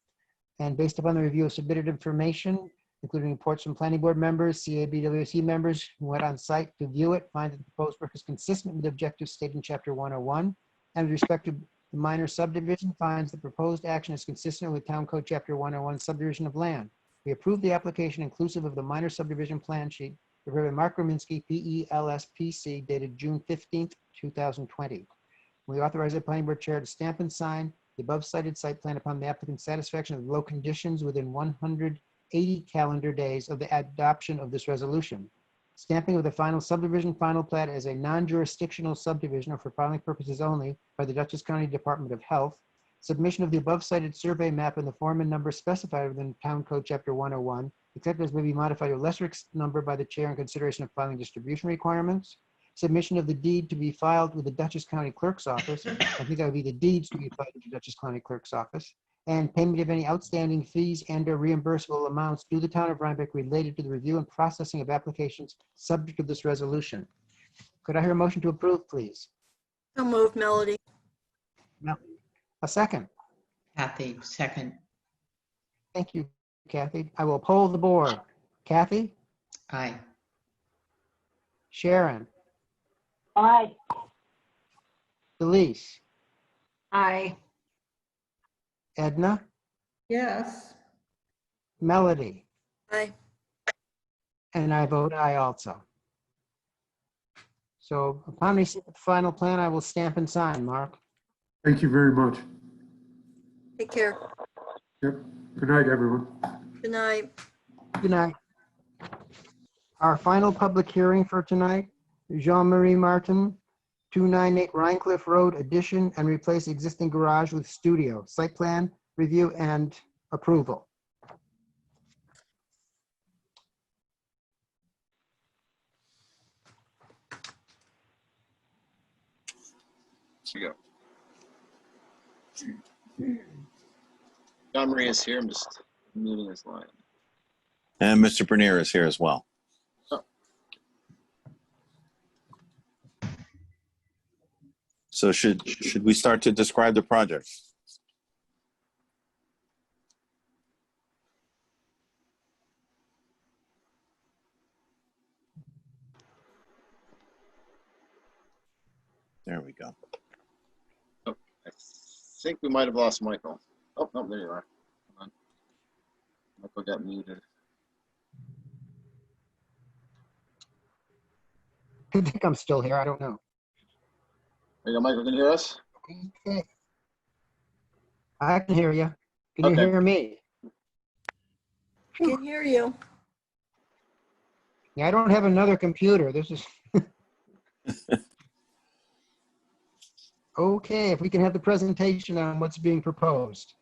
and based upon the review of submitted information, including reports from planning board members, CAB-WAC members who went on site to view it, find that the proposed work is consistent with the objectives stated in Chapter 101, and with respect to the minor subdivision, finds the proposed action is consistent with Town Code Chapter 101 subdivision of land. We approve the application inclusive of the minor subdivision plan sheet prepared by Mark Rominski, PELSPC, dated June 15th, 2020. We authorize the planning board chair to stamp and sign the above cited site plan upon the applicant's satisfaction of the low conditions within 180 calendar days of the adoption of this resolution. Stamping of the final subdivision final plat as a non-jurisdictional subdivision or for filing purposes only by the Dutchess County Department of Health. Submission of the above cited survey map in the form and number specified within Town Code Chapter 101, except as may be modified to a lesser number by the chair in consideration of filing distribution requirements. Submission of the deed to be filed with the Dutchess County Clerk's Office. I think that would be the deeds to be filed with the Dutchess County Clerk's Office. and payment of any outstanding fees and/or reimbursable amounts due the town of Rhinebeck related to the review and processing of applications subject to this resolution. Could I hear a motion to approve, please? So moved, Melody. A second. Kathy, second. Thank you, Kathy. I will poll the board. Kathy? Aye. Sharon? Aye. Delise? Aye. Edna? Yes. Melody? Aye. And I vote aye also. So upon receipt of the final plan, I will stamp and sign, Mark. Thank you very much. Take care. Yep. Good night, everyone. Good night. Good night. Our final public hearing for tonight, Jean-Marie Martin, 298 Rhinecliff Road, addition and replace existing garage with studio, site plan, review and approval. Here you go. John Marie is here. I'm just muting his line. And Mr. Bernier is here as well. Oh. So should we start to describe the project? There we go. Oh, I think we might have lost Michael. Oh, no, there you are. Hold on. Michael got muted. I think I'm still here. I don't know. There you go, Michael. Can you hear us? Okay. I can hear you. Can you Okay. hear me? I can hear you. Yeah, I don't have another computer. This is. Okay, if we can have the presentation on what's being proposed.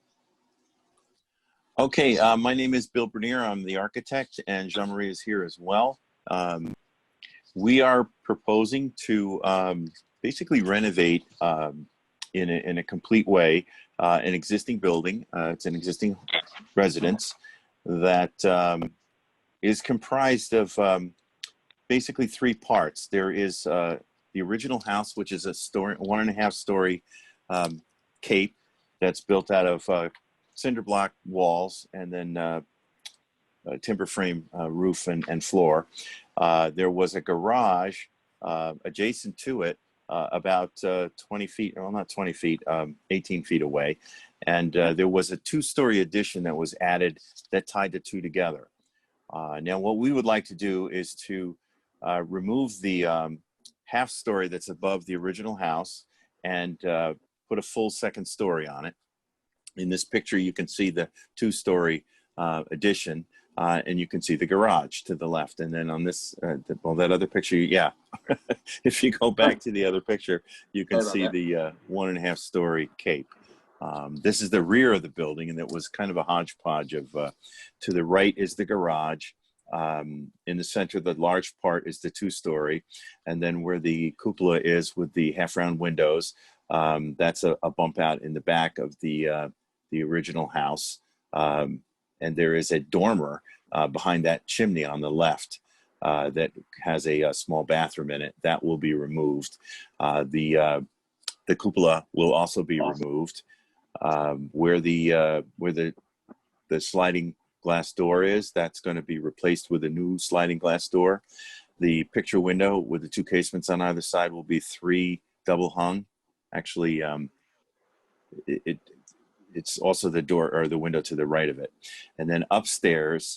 Okay, my name is Bill Bernier. I'm the architect, and Jean-Marie is here as well. We are proposing to basically renovate in a complete way an existing building. It's an existing residence that is comprised of basically three parts. There is the original house, which is a 1.5 story cape that's built out of cinder block walls and then a timber frame roof and floor. There was a garage adjacent to it about 20 feet, well, not 20 feet, 18 feet away. And there was a 2-story addition that was added that tied the two together. Now, what we would like to do is to remove the half story that's above the original house and put a full second story on it. In this picture, you can see the 2-story addition, and you can see the garage to the left. And then on this, well, that other picture, yeah, if you go back to the other picture, you can see the 1.5 story cape. This is the rear of the building, and it was kind of a hodgepodge of, to the right is the garage. In the center, the large part is the 2-story. And then where the cupola is with the half-round windows, that's a bump out in the back of the original house. And there is a dormer behind that chimney on the left that has a small bathroom in it. That will be removed. The cupola will also be removed. Where the sliding glass door is, that's going to be replaced with a new sliding glass door. The picture window with the 2 casements on either side will be 3 double hung. Actually, it's also the door or the window to the right of it. And then upstairs,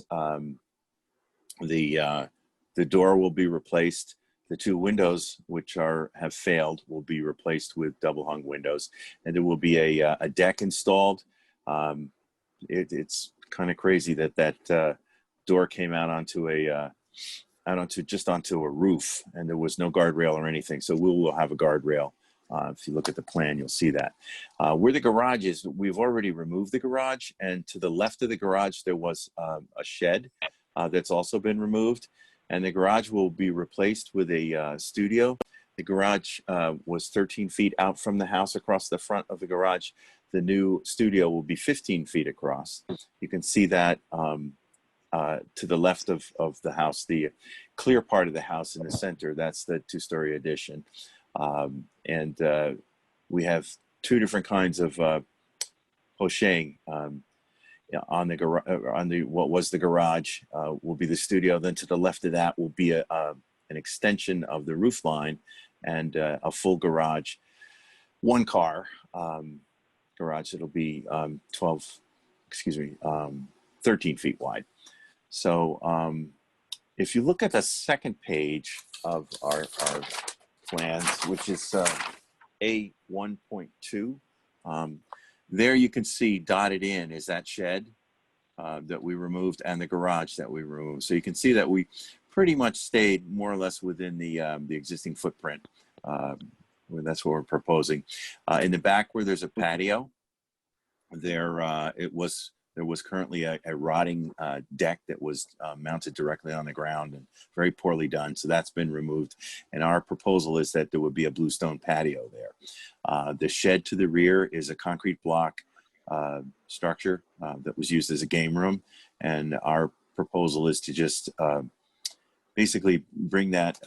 the door will be replaced. The 2 windows, which have failed, will be replaced with double hung windows. And there will be a deck installed. It's kind of crazy that door came out onto just onto a roof, and there was no guardrail or anything. So we will have a guardrail. If you look at the plan, you'll see that. Where the garage is, we've already removed the garage, and to the left of the garage, there was a shed that's also been removed, and the garage will be replaced with a studio. The garage was 13 feet out from the house across the front of the garage. the new studio will be 15 feet across. You can see that to the left of the house, the clear part of the house in the center, that's the two-story addition. And we have two different kinds of hoching. On the what was the garage will be the studio. Then to the left of that will be an extension of the roof line and a full garage, one car garage. It'll be 13 feet wide. So if you look at the second page of our plans, which is A1.2, there you can see dotted in is that shed that we removed and the garage that we removed. So you can see that we pretty much stayed more or less within the existing footprint. That's what we're proposing. In the back where there's a patio, there was currently a rotting deck that was mounted directly on the ground and very poorly done. So that's been removed. And our proposal is that there would be a bluestone patio there. The shed to the rear is a concrete block structure that was used as a game room. And our proposal is to just basically bring that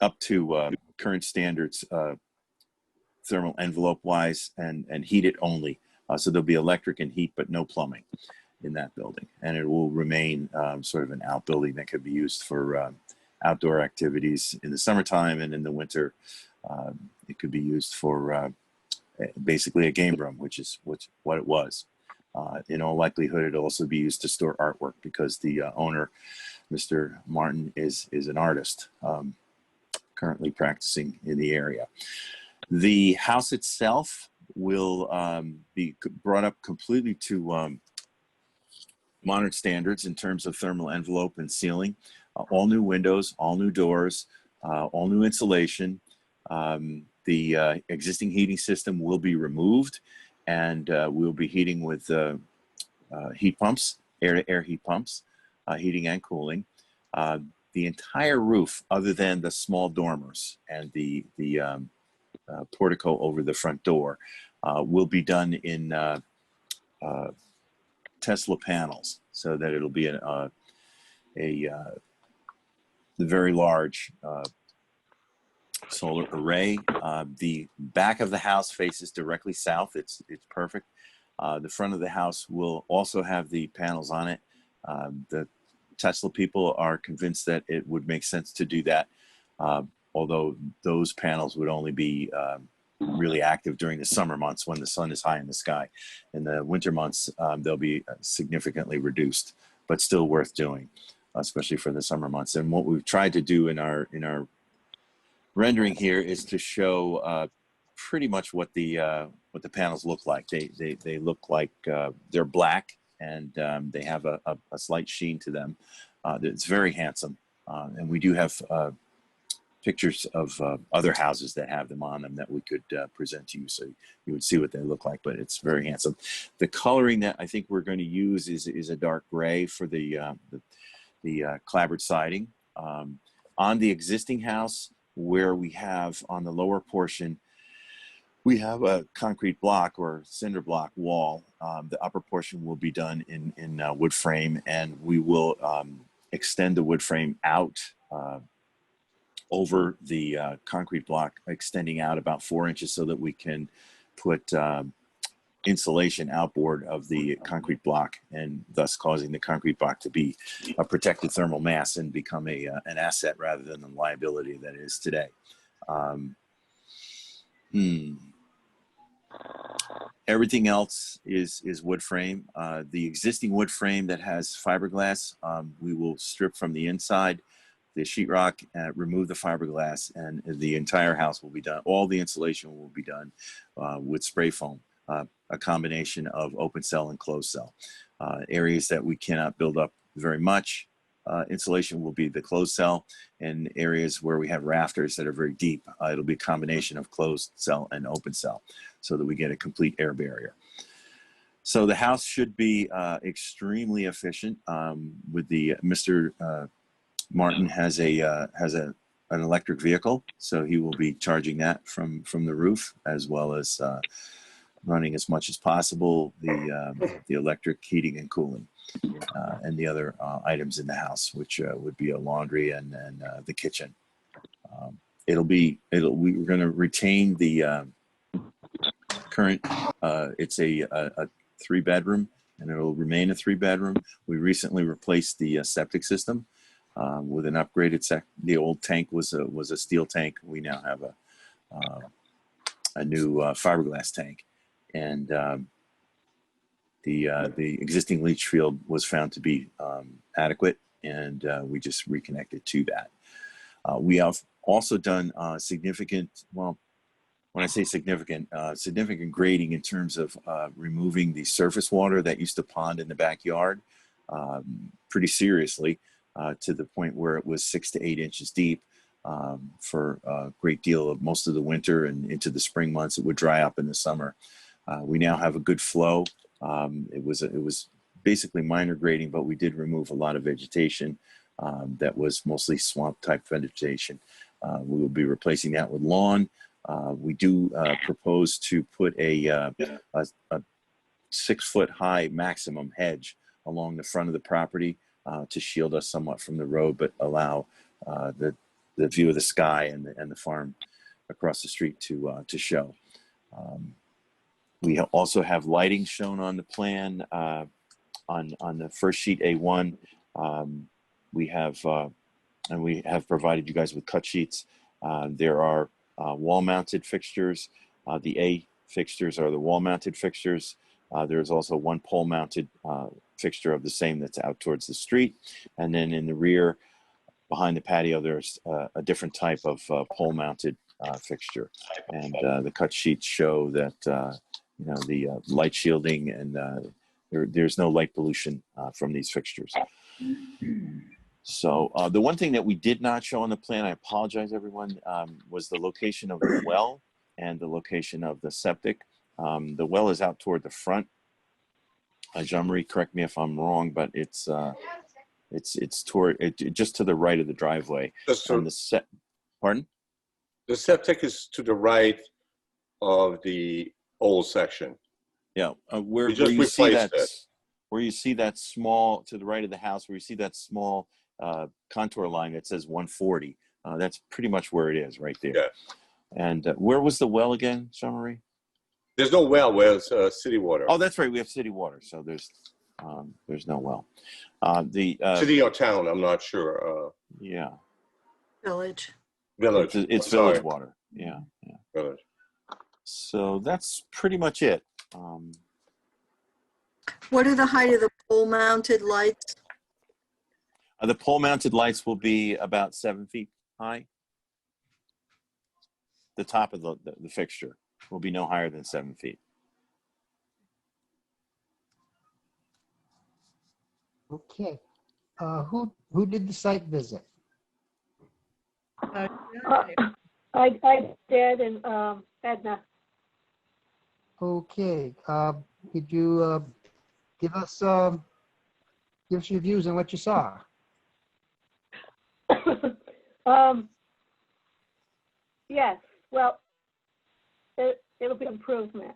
up to current standards thermal envelope wise and heat it only. So there'll be electric and heat, but no plumbing in that building. And it will remain sort of an outbuilding that could be used for outdoor activities in the summertime, and in the winter, it could be used for basically a game room, which is what it was. In all likelihood, it'll also be used to store artwork because the owner, Mr. Martin, is an artist currently practicing in the area. The house itself will be brought up completely to modern standards in terms of thermal envelope and ceiling. All new windows, all new doors, all new insulation. The existing heating system will be removed, and we'll be heating with heat pumps, air-to-air heat pumps, heating and cooling. The entire roof, other than the small dormers and the portico over the front door, will be done in Tesla panels, so that it'll be a very large solar array. The back of the house faces directly south. It's perfect. The front of the house will also have the panels on it. The Tesla people are convinced that it would make sense to do that, although those panels would only be really active during the summer months when the sun is high in the sky. In the winter months, they'll be significantly reduced, but still worth doing, especially for the summer months. And what we've tried to do in our rendering here is to show pretty much what the panels look like. They look like they're black, and they have a slight sheen to them. It's very handsome, and we do have pictures of other houses that have them on them that we could present to you, so you would see what they look like. But it's very handsome. The coloring that I think we're going to use is a dark gray for the clapboard siding. On the existing house, where we have on the lower portion, we have a concrete block or cinder block wall. The upper portion will be done in wood frame, and we will extend the wood frame out over the concrete block, extending out about 4 inches so that we can put insulation outboard of the concrete block, and thus causing the concrete block to be a protected thermal mass and become an asset rather than the liability that it is today. Everything else is wood frame. The existing wood frame that has fiberglass, we will strip from the inside the sheetrock, remove the fiberglass, and the entire house will be done. All the insulation will be done with spray foam, a combination of open cell and closed cell. Areas that we cannot build up very much insulation will be the closed cell, and areas where we have rafters that are very deep, it'll be a combination of closed cell and open cell, so that we get a complete air barrier. So the house should be extremely efficient. With the Mr. Martin has a an electric vehicle, so he will be charging that from the roof, as well as running as much as possible the electric heating and cooling, and the other items in the house, which would be a laundry and the kitchen. We're going to retain the current. It's a 3-bedroom, and it'll remain a 3-bedroom. We recently replaced the septic system with an upgraded the old tank was a steel tank. We now have a new fiberglass tank, and the existing leach field was found to be adequate, and we just reconnected to that. We have also done significant, well, when I say significant, significant grading in terms of removing the surface water that used to pond in the backyard pretty seriously, to the point where it was 6 to 8 inches deep for a great deal of most of the winter, and into the spring months it would dry up in the summer. We now have a good flow. It was basically minor grading, but we did remove a lot of vegetation that was mostly swamp type vegetation. We will be replacing that with lawn. We do propose to put a 6-foot high maximum hedge along the front of the property to shield us somewhat from the road, but allow the view of the sky and the farm across the street to show. We also have lighting shown on the plan on the first sheet A1. We have provided you guys with cut sheets. There are wall-mounted fixtures. The A fixtures are the wall-mounted fixtures. There's also one pole-mounted fixture of the same that's out towards the street. And then in the rear, behind the patio, there's a different type of pole-mounted fixture. And the cut sheets show that the light shielding, and there's no light pollution from these fixtures. So the one thing that we did not show on the plan, I apologize everyone, was the location of the well and the location of the septic. The well is out toward the front. Jean-Marie, correct me if I'm wrong, but it's toward just to the right of the driveway. And pardon? The septic is to the right of the old section. Yeah, where you see that small, to the right of the house, where you see that small contour line that says 140. That's pretty much where it is, right there. Yeah. And where was the well again, Jean-Marie? There's no well. Where's city water? Oh, that's right. We have city water, so there's no well. City or town? I'm not sure. Yeah. Village. Village. It's village water. Yeah. Village. So that's pretty much it. What are the height of the pole-mounted lights? The pole-mounted lights will be about 7 feet high. The top of the fixture will be no higher than 7 feet. Okay. Who did the site visit? I did, and Edna. Okay. Could you give us your views on what you saw? Yes, well, it'll be improvement.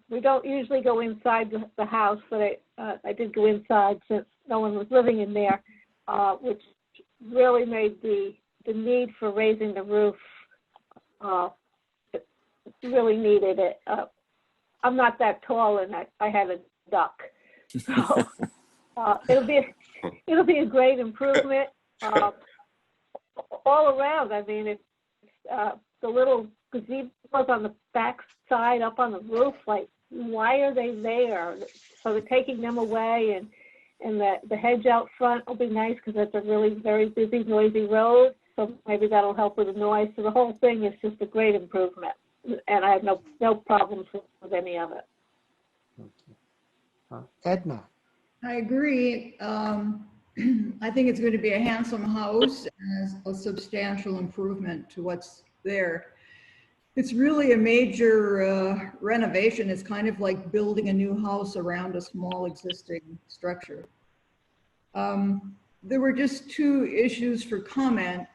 We don't usually go inside the house, but I did go inside since no one was living in there, which really made the need for raising the roof, really needed it. I'm not that tall, and I had a duck. So it'll be a great improvement all around. I mean, it's the little gazebos on the back side up on the roof. Like, why are they there? So they're taking them away, and the hedge out front will be nice because that's a really very busy, noisy road. So maybe that'll help with the noise. So the whole thing is just a great improvement, and I have no problems with any of it. Okay. Edna. I agree. I think it's going to be a handsome house and a substantial improvement to what's there. It's really a major renovation. It's kind of like building a new house around a small existing structure. There were just two issues for comment.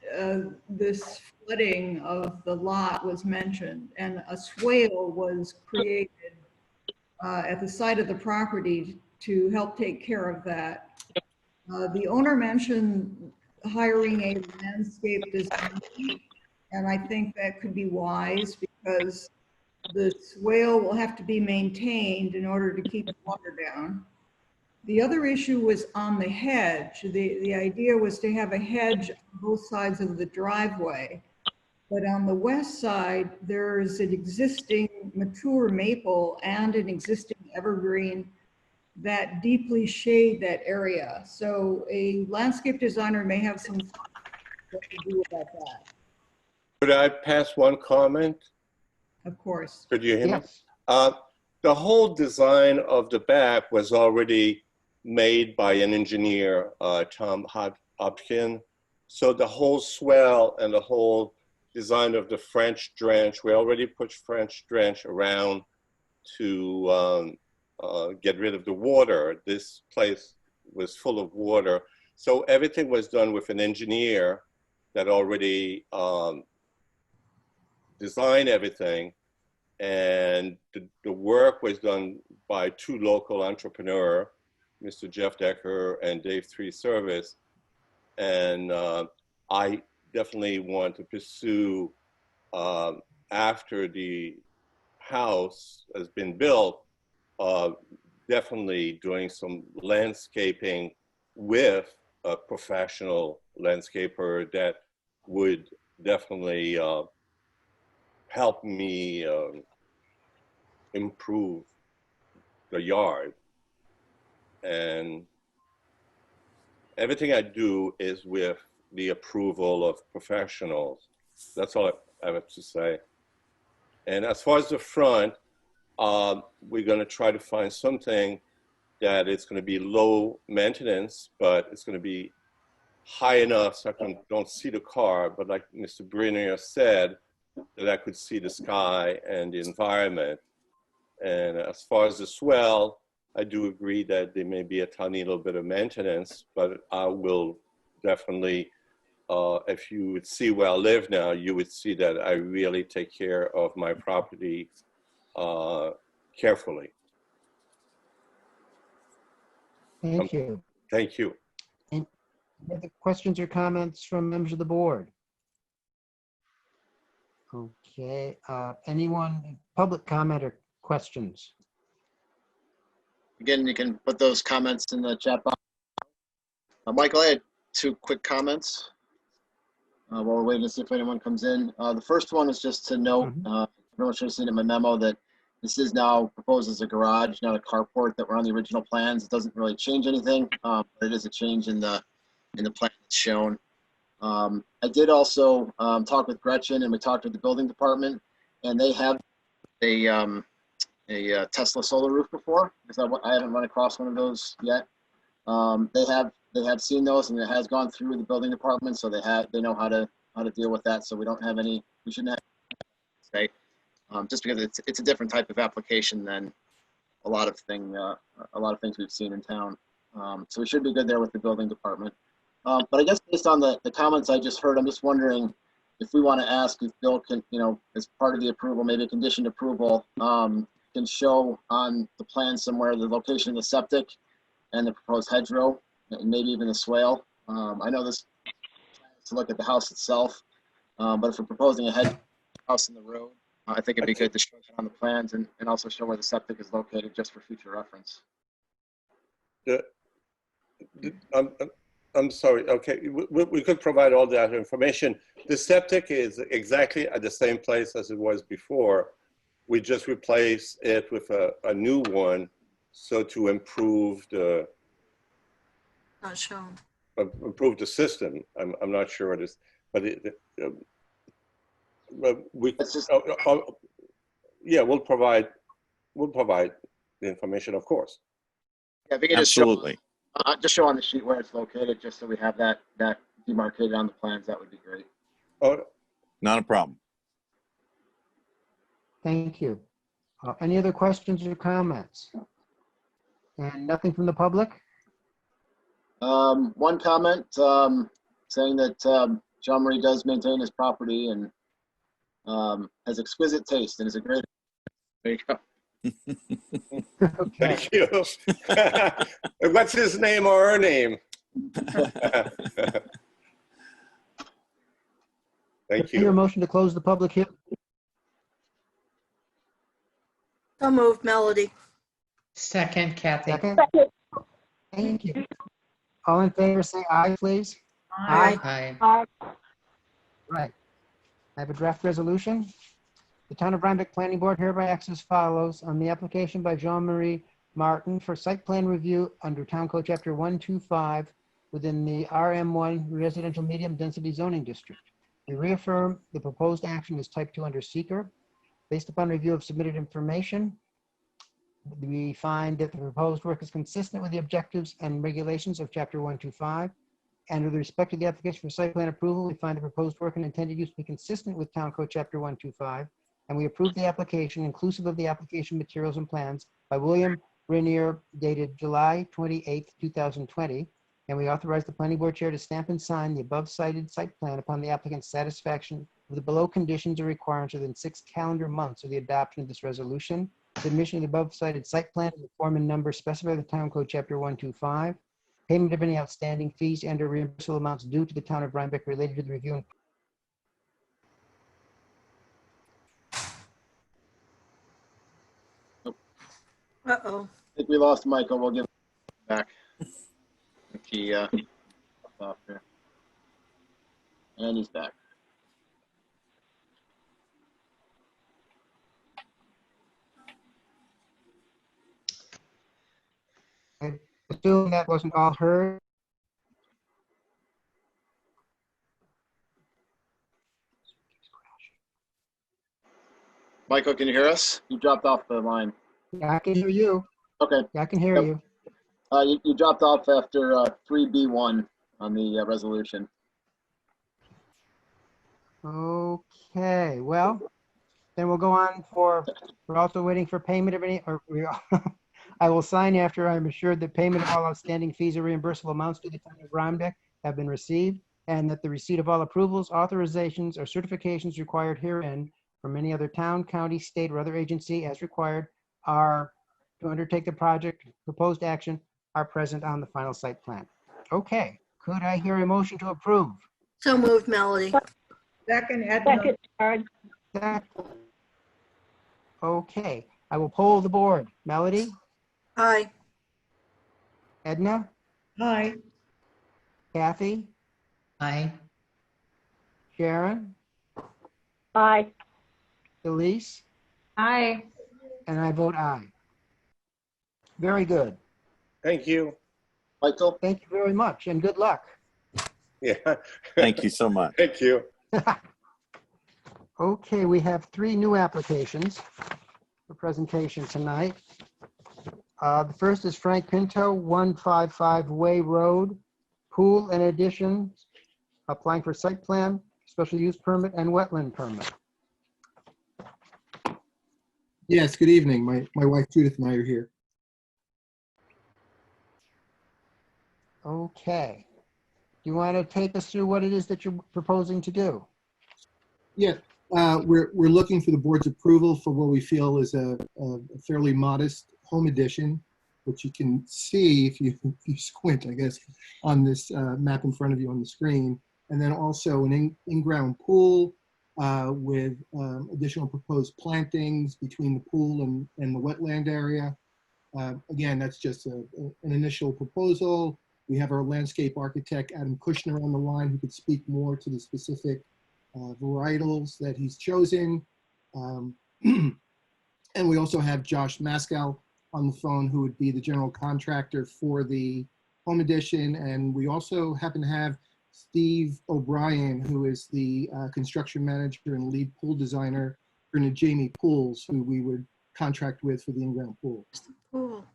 This flooding of the lot was mentioned, and a swale was created at the side of the property to help take care of that. The owner mentioned hiring a landscape designer, and I think that could be wise because the swale will have to be maintained in order to keep the water down. The other issue was on the hedge. The idea was to have a hedge on both sides of the driveway. But on the west side, there's an existing mature maple and an existing evergreen that deeply shade that area. So a landscape designer may have some thoughts what to do about that, Could I pass one comment? of course. Could you hear me? Yes. The whole design of the back was already made by an engineer, Tom Hopkin. So the whole swell and the whole design of the French drench, we already put French drench around to get rid of the water. This place was full of water. So everything was done with an engineer that already designed everything. And the work was done by two local entrepreneurs, Mr. Jeff Decker and Dave Three Service. And I definitely want to pursue, after the house has been built, definitely doing some landscaping with a professional landscaper that would definitely help me improve the yard. And everything I do is with the approval of professionals. That's all I have to say. And as far as the front, we're going to try to find something that it's going to be low maintenance, but it's going to be high enough so I don't see the car, but like Mr. Brunier said, that I could see the sky and the environment. And as far as the swell, I do agree that there may be a tiny little bit of maintenance, but I will definitely, if you would see where I live now, you would see that I really take care of my property carefully. Thank you. Thank you. Any other questions or comments from members of the board? Okay, anyone, public comment or questions? Again, you can put those comments in the chat box. Michael, I had two quick comments while we're waiting to see if anyone comes in. The first one is just to note, everyone should have seen in my memo that this is now proposed as a garage, not a carport that were on the original plans. It doesn't really change anything, but it is a change in the plan that's shown. I did also talk with Gretchen, and we talked with the building department, and they have a Tesla solar roof before, because I haven't run across one of those yet. They have seen those, and it has gone through the building department, so they know how to deal with that. So we shouldn't have say just because it's a different type of application than a lot of things we've seen in town. So we should be good there with the building department. But I guess based on the comments I just heard, I'm just wondering if we want to ask if Bill can, as part of the approval, maybe a conditioned approval, can show on the plan somewhere the location of the septic and the proposed hedgerow, and maybe even the swale. I know this to look at the house itself, but if we're proposing a hedge house in the road, I think it'd be good to show that on the plans and also show where the septic is located just for future reference. I'm sorry. Okay, we could provide all that information. The septic is exactly at the same place as it was before. We just replaced it with a new one, so to improve the Not shown. Improve the system. I'm not sure it is, but yeah, we'll provide the information, of course. Yeah, if you can Absolutely. Just show on the sheet where it's located, just so we have that demarcated on the plans, that would be great. Oh, not a problem. Thank you. Any other questions or comments? And nothing from the public? One comment saying that Jean Marie does maintain his property and has exquisite taste and is a great. There you go. Okay. Thank you. What's his name or her name? Thank Your you. motion to close the public hearing. So moved, Melody. Second, Kathy. Second. Thank you. All in favor, say aye, please. Aye. Aye. Right. I have a draft resolution. The Town of Rhinebeck Planning Board hereby acts as follows on the application by Jean-Marie Martin for site plan review under Town Code Chapter 125 within the RM1 Residential Medium Density Zoning District. We reaffirm the proposed action is type 2 under seeker. Based upon review of submitted information, we find that the proposed work is consistent with the objectives and regulations of Chapter 125. And with respect to the application for site plan approval, we find the proposed work and intended use to be consistent with Town Code Chapter 125. And we approve the application inclusive of the application materials and plans by William Rainier dated July 28th, 2020. And we authorize the planning board chair to stamp and sign the above cited site plan upon the applicant's satisfaction of the below conditions or requirements within 6 calendar months of the adoption of this resolution. Submission of the above cited site plan in the form and number specified in the Town Code Chapter 125. Payment of any outstanding fees and or reimbursable amounts due to the Town of Rhinebeck related to the review and Uh-oh. I think we lost Michael. We'll give him back. I think he popped off here. And he's back. I assume that wasn't all heard. Michael, can you hear us? You dropped off the line. Yeah, I can hear you. Okay. Yeah, I can hear Yep. you. You dropped off after 3B1 on the resolution. Okay, well, then we'll go on we're also waiting for payment of any, I will sign after I'm assured that payment of all outstanding fees or reimbursable amounts to the Town of Rhinebeck have been received and that the receipt of all approvals, authorizations, or certifications required herein from any other town, county, state, or other agency as required are to undertake the project, proposed action are present on the final site plan. Okay, could I hear a motion to approve? So moved, Melody. Second, Edna. Second, Karen. Okay, I will poll the board. Melody, Aye. Edna, Aye. Kathy, Aye. Sharon, Aye. Elise, Aye. and I vote aye. Very good. Thank you. Michael? Thank you very much and good luck. Yeah. Thank you so much. Thank you. Okay, we have 3 new applications for presentation tonight. The first is Frank Pinto, 155 Way Road, pool and addition, applying for site plan, special use permit, and wetland permit. Yes, good evening. My wife Judith and I are here. Okay. Do you want to take us through what it is that you're proposing to do? Yeah, we're looking for the board's approval for what we feel is a fairly modest home addition, which you can see if you squint, I guess, on this map in front of you on the screen. And then also an in-ground pool with additional proposed plantings between the pool and the wetland area. Again, that's just an initial proposal. We have our landscape architect, Adam Kushner, on the line who could speak more to the specific varietals that he's chosen. And we also have Josh Maskell on the phone, who would be the general contractor for the home addition. And we also happen to have Steve O'Brien, who is the construction manager and lead pool designer for Najami Pools, who we would contract with for the in-ground pool. Cool.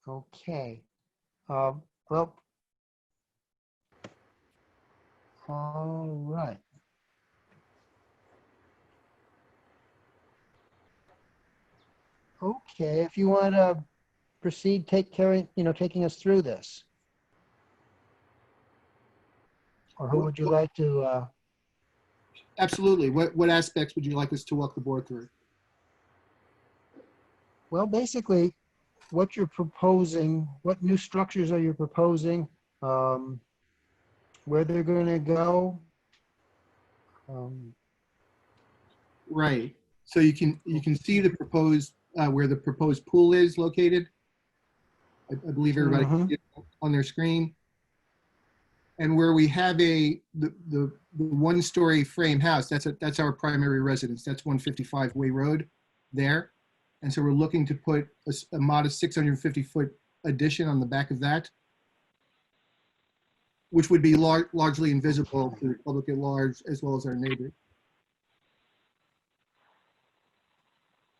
Okay. Well, all right. Okay, if you want to proceed, taking us through this? Or who would you like to, Absolutely. What aspects would you like us to walk the board through? well, basically, what you're proposing, what new structures are you proposing, where they're going to go? Right. So you can see the proposed where the proposed pool is located. I believe everybody can see it on their screen. And where we have the one-story frame house, that's our primary residence. That's 155 Way Road there. And so we're looking to put a modest 650-foot addition on the back of that, which would be largely invisible to the public at large as well as our neighbors.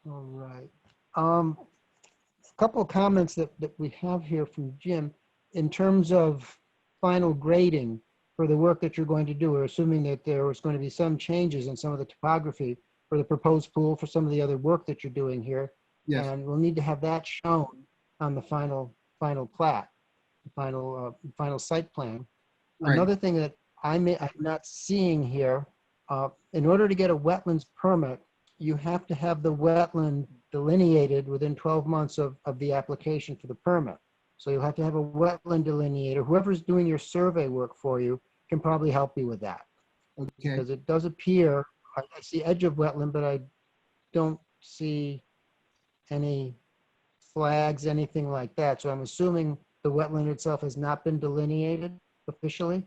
All right. A couple of comments that we have here from Jim. In terms of final grading for the work that you're going to do, we're assuming that there was going to be some changes in some of the topography for the proposed pool, for some of the other work that you're doing here. Yes. And we'll need to have that shown on the final plat, the final site plan. Right. Another thing that I'm not seeing here, in order to get a wetlands permit, you have to have the wetland delineated within 12 months of the application for the permit. So you'll have to have a wetland delineator. Whoever's doing your survey work for you can probably help you with that. Okay. Because it does appear, I see edge of wetland, but I don't see any flags, anything like that. So I'm assuming the wetland itself has not been delineated officially.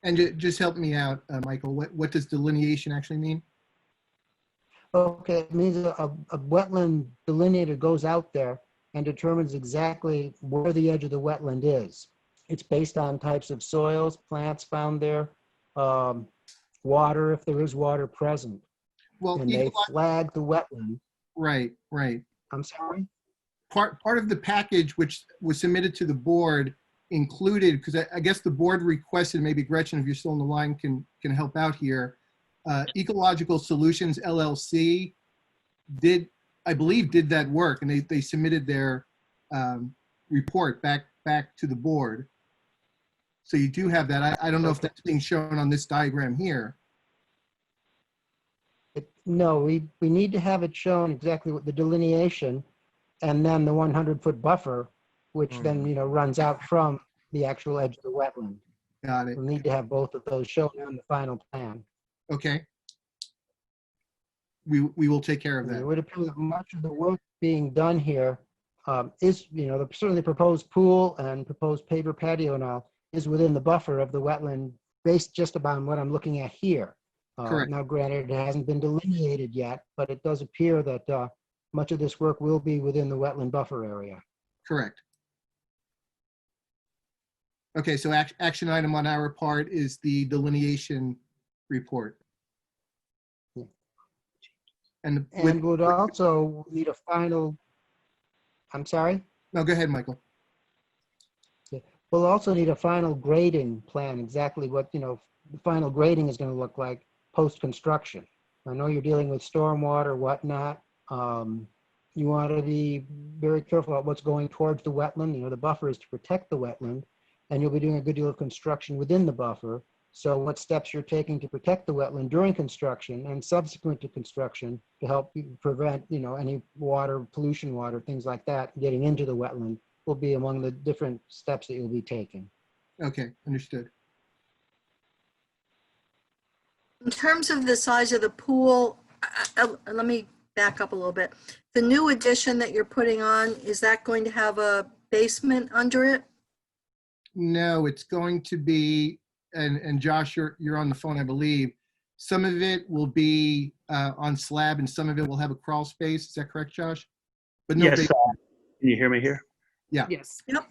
And just help me out, Michael. What does delineation actually mean? Okay, it means a wetland delineator goes out there and determines exactly where the edge of the wetland is. It's based on types of soils, plants found there, water, if there is water present. Well, and they flag the wetland. Right. I'm sorry? Part of the package which was submitted to the board included, because I guess the board requested, maybe Gretchen, if you're still on the line, can help out here. Ecological Solutions LLC I believe did that work, and they submitted their report back to the board. So you do have that. I don't know if that's being shown on this diagram here. No, we need to have it shown exactly what the delineation, and then the 100-foot buffer, which then runs out from the actual edge of the wetland. Got it. We'll need to have both of those shown on the final plan. Okay. We will take care of that. It would appear that much of the work being done here is, certainly proposed pool and proposed paver patio and all is within the buffer of the wetland based just upon what I'm looking at here. Correct. Now, granted, it hasn't been delineated yet, but it does appear that much of this work will be within the wetland buffer area. Correct. Okay, so action item on our part is the delineation report. Yeah. And would also need a final, I'm sorry? No, go ahead, Michael. We'll also need a final grading plan, exactly what, the final grading is going to look like post-construction. I know you're dealing with stormwater, whatnot. You want to be very careful about what's going towards the wetland. The buffer is to protect the wetland, and you'll be doing a good deal of construction within the buffer. So what steps you're taking to protect the wetland during construction and subsequent to construction to help prevent, any water, pollution water, things like that, getting into the wetland will be among the different steps that you'll be taking. Okay, understood. In terms of the size of the pool, let me back up a little bit. The new addition that you're putting on, is that going to have a basement under it? No, it's going to be, and Josh, you're on the phone, I believe. Some of it will be on slab and some of it will have a crawl space. Is that correct, Josh? But no Yes. basement. Can you hear me here? Yeah. Yes. Yep.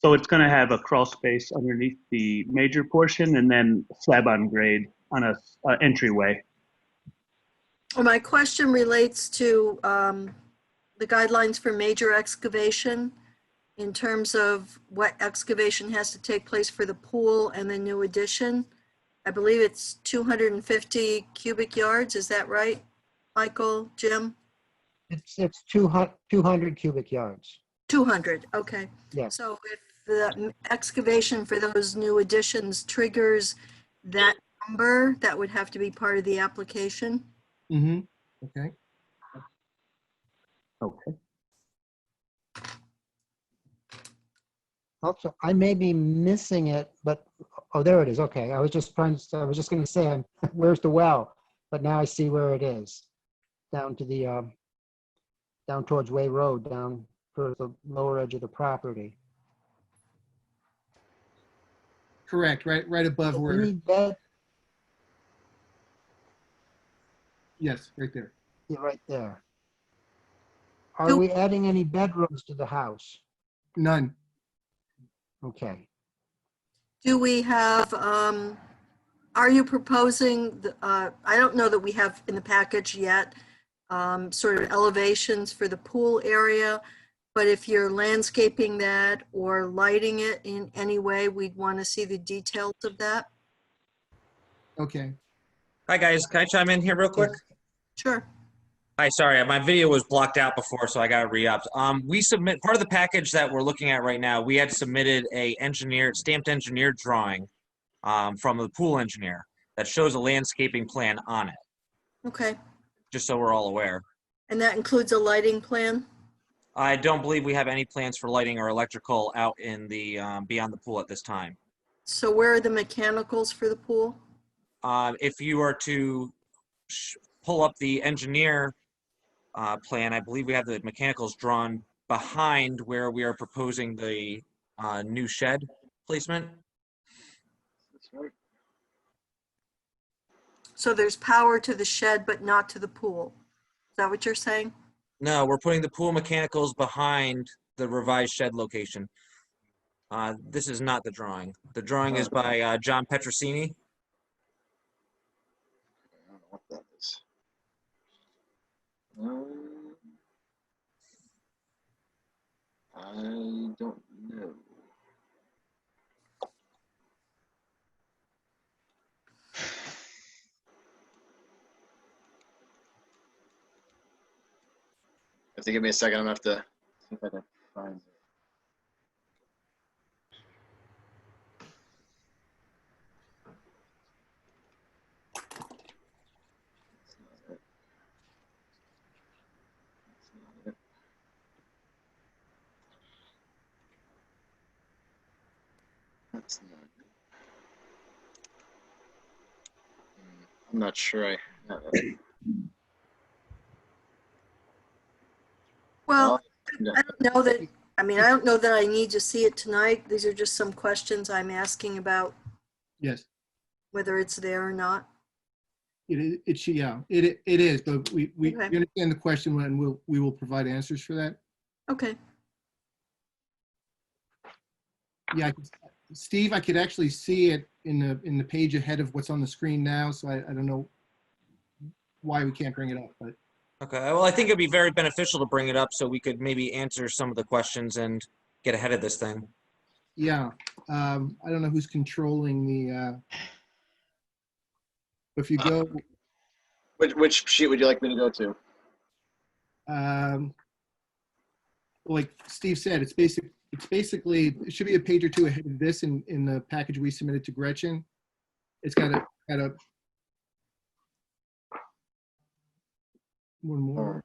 So it's going to have a crawl space underneath the major portion and then slab on grade on a entryway. Well, my question relates to the guidelines for major excavation in terms of what excavation has to take place for the pool and the new addition. I believe it's 250 cubic yards. Is that right, Michael, Jim? It's 200 cubic yards. 200, okay. Yes. So if the excavation for those new additions triggers that number, that would have to be part of the application? Mm-hmm. Okay. Okay. Also, I may be missing it, but, oh, there it is. Okay. I was just going to say, where's the well? But now I see where it is. Down to the, down towards Way Road, down towards the lower edge of the property. Correct. Right above Do we where. need bed? Yes, right there. Yeah, right there. Are we adding any bedrooms to the house? None. Okay. Do we have, are you proposing, I don't know that we have in the package yet, sort of elevations for the pool area, but if you're landscaping that or lighting it in any way, we'd want to see the details of that. Okay. Hi, guys. Can I chime in here real quick? Sure. Hi, sorry, my video was blocked out before, so I got to re-up. We submit part of the package that we're looking at right now. We had submitted a stamped engineered drawing from the pool engineer that shows a landscaping plan on it, Okay. just so we're all aware. And that includes a lighting plan? I don't believe we have any plans for lighting or electrical out in the beyond the pool at this time. So where are the mechanicals for the pool? If you are to pull up the engineer plan, I believe we have the mechanicals drawn behind where we are proposing the new shed placement. That's right. So there's power to the shed, but not to the pool. Is that what you're saying? No, we're putting the pool mechanicals behind the revised shed location. This is not the drawing. The drawing is by John Petrosini. I don't know what that is. I don't know. If you give me a second, I'm gonna have to see if I can find it. That's not it. I'm not sure I have it. Well, I don't know that, I mean, I don't know that I need to see it tonight. These are just some questions I'm asking about Yes. whether it's there or not. It is, but we Okay. understand the question and we will provide answers for that. Okay. Yeah, Steve, I could actually see it in the page ahead of what's on the screen now, so I don't know why we can't bring it up, but. Okay, well, I think it'd be very beneficial to bring it up so we could maybe answer some of the questions and get ahead of this thing. Yeah, I don't know who's controlling the, if you go. Which sheet would you like me to go to? Like Steve said, it's basically, it should be a page or two ahead of this in the package we submitted to Gretchen. It's got a one more.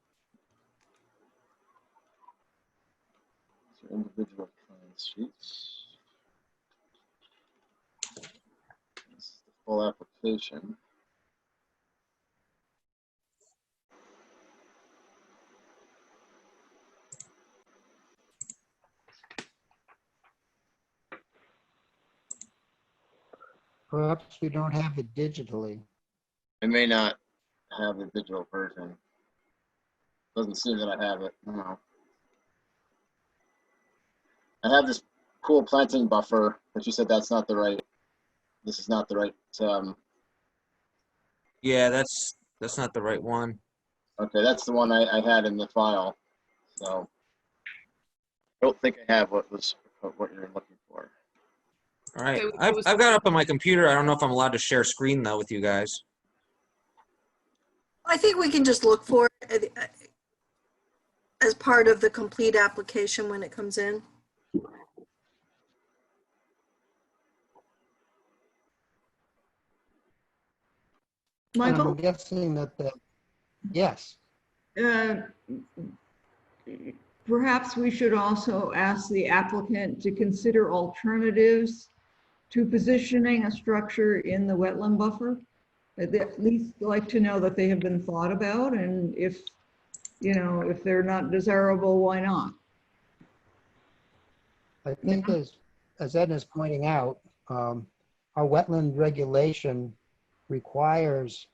So individual plan sheets. This is the full application. Perhaps we don't have it digitally. I may not have the digital version. Doesn't seem that I have it. No. I have this cool planting buffer, but you said that's not the right. This is not the right. Yeah, that's not the right one. Okay, that's the one I had in the file. So I don't think I have what you're looking for. All right, I've got it up on my computer. I don't know if I'm allowed to share screen though with you guys. I think we can just look for it. as part of the complete application when it comes in. And I'm Michael? guessing that yes. Perhaps we should also ask the applicant to consider alternatives to positioning a structure in the wetland buffer. I'd at least like to know that they have been thought about, and if, you know, if they're not desirable, why not? I think as Edna's pointing out, our wetland regulation requires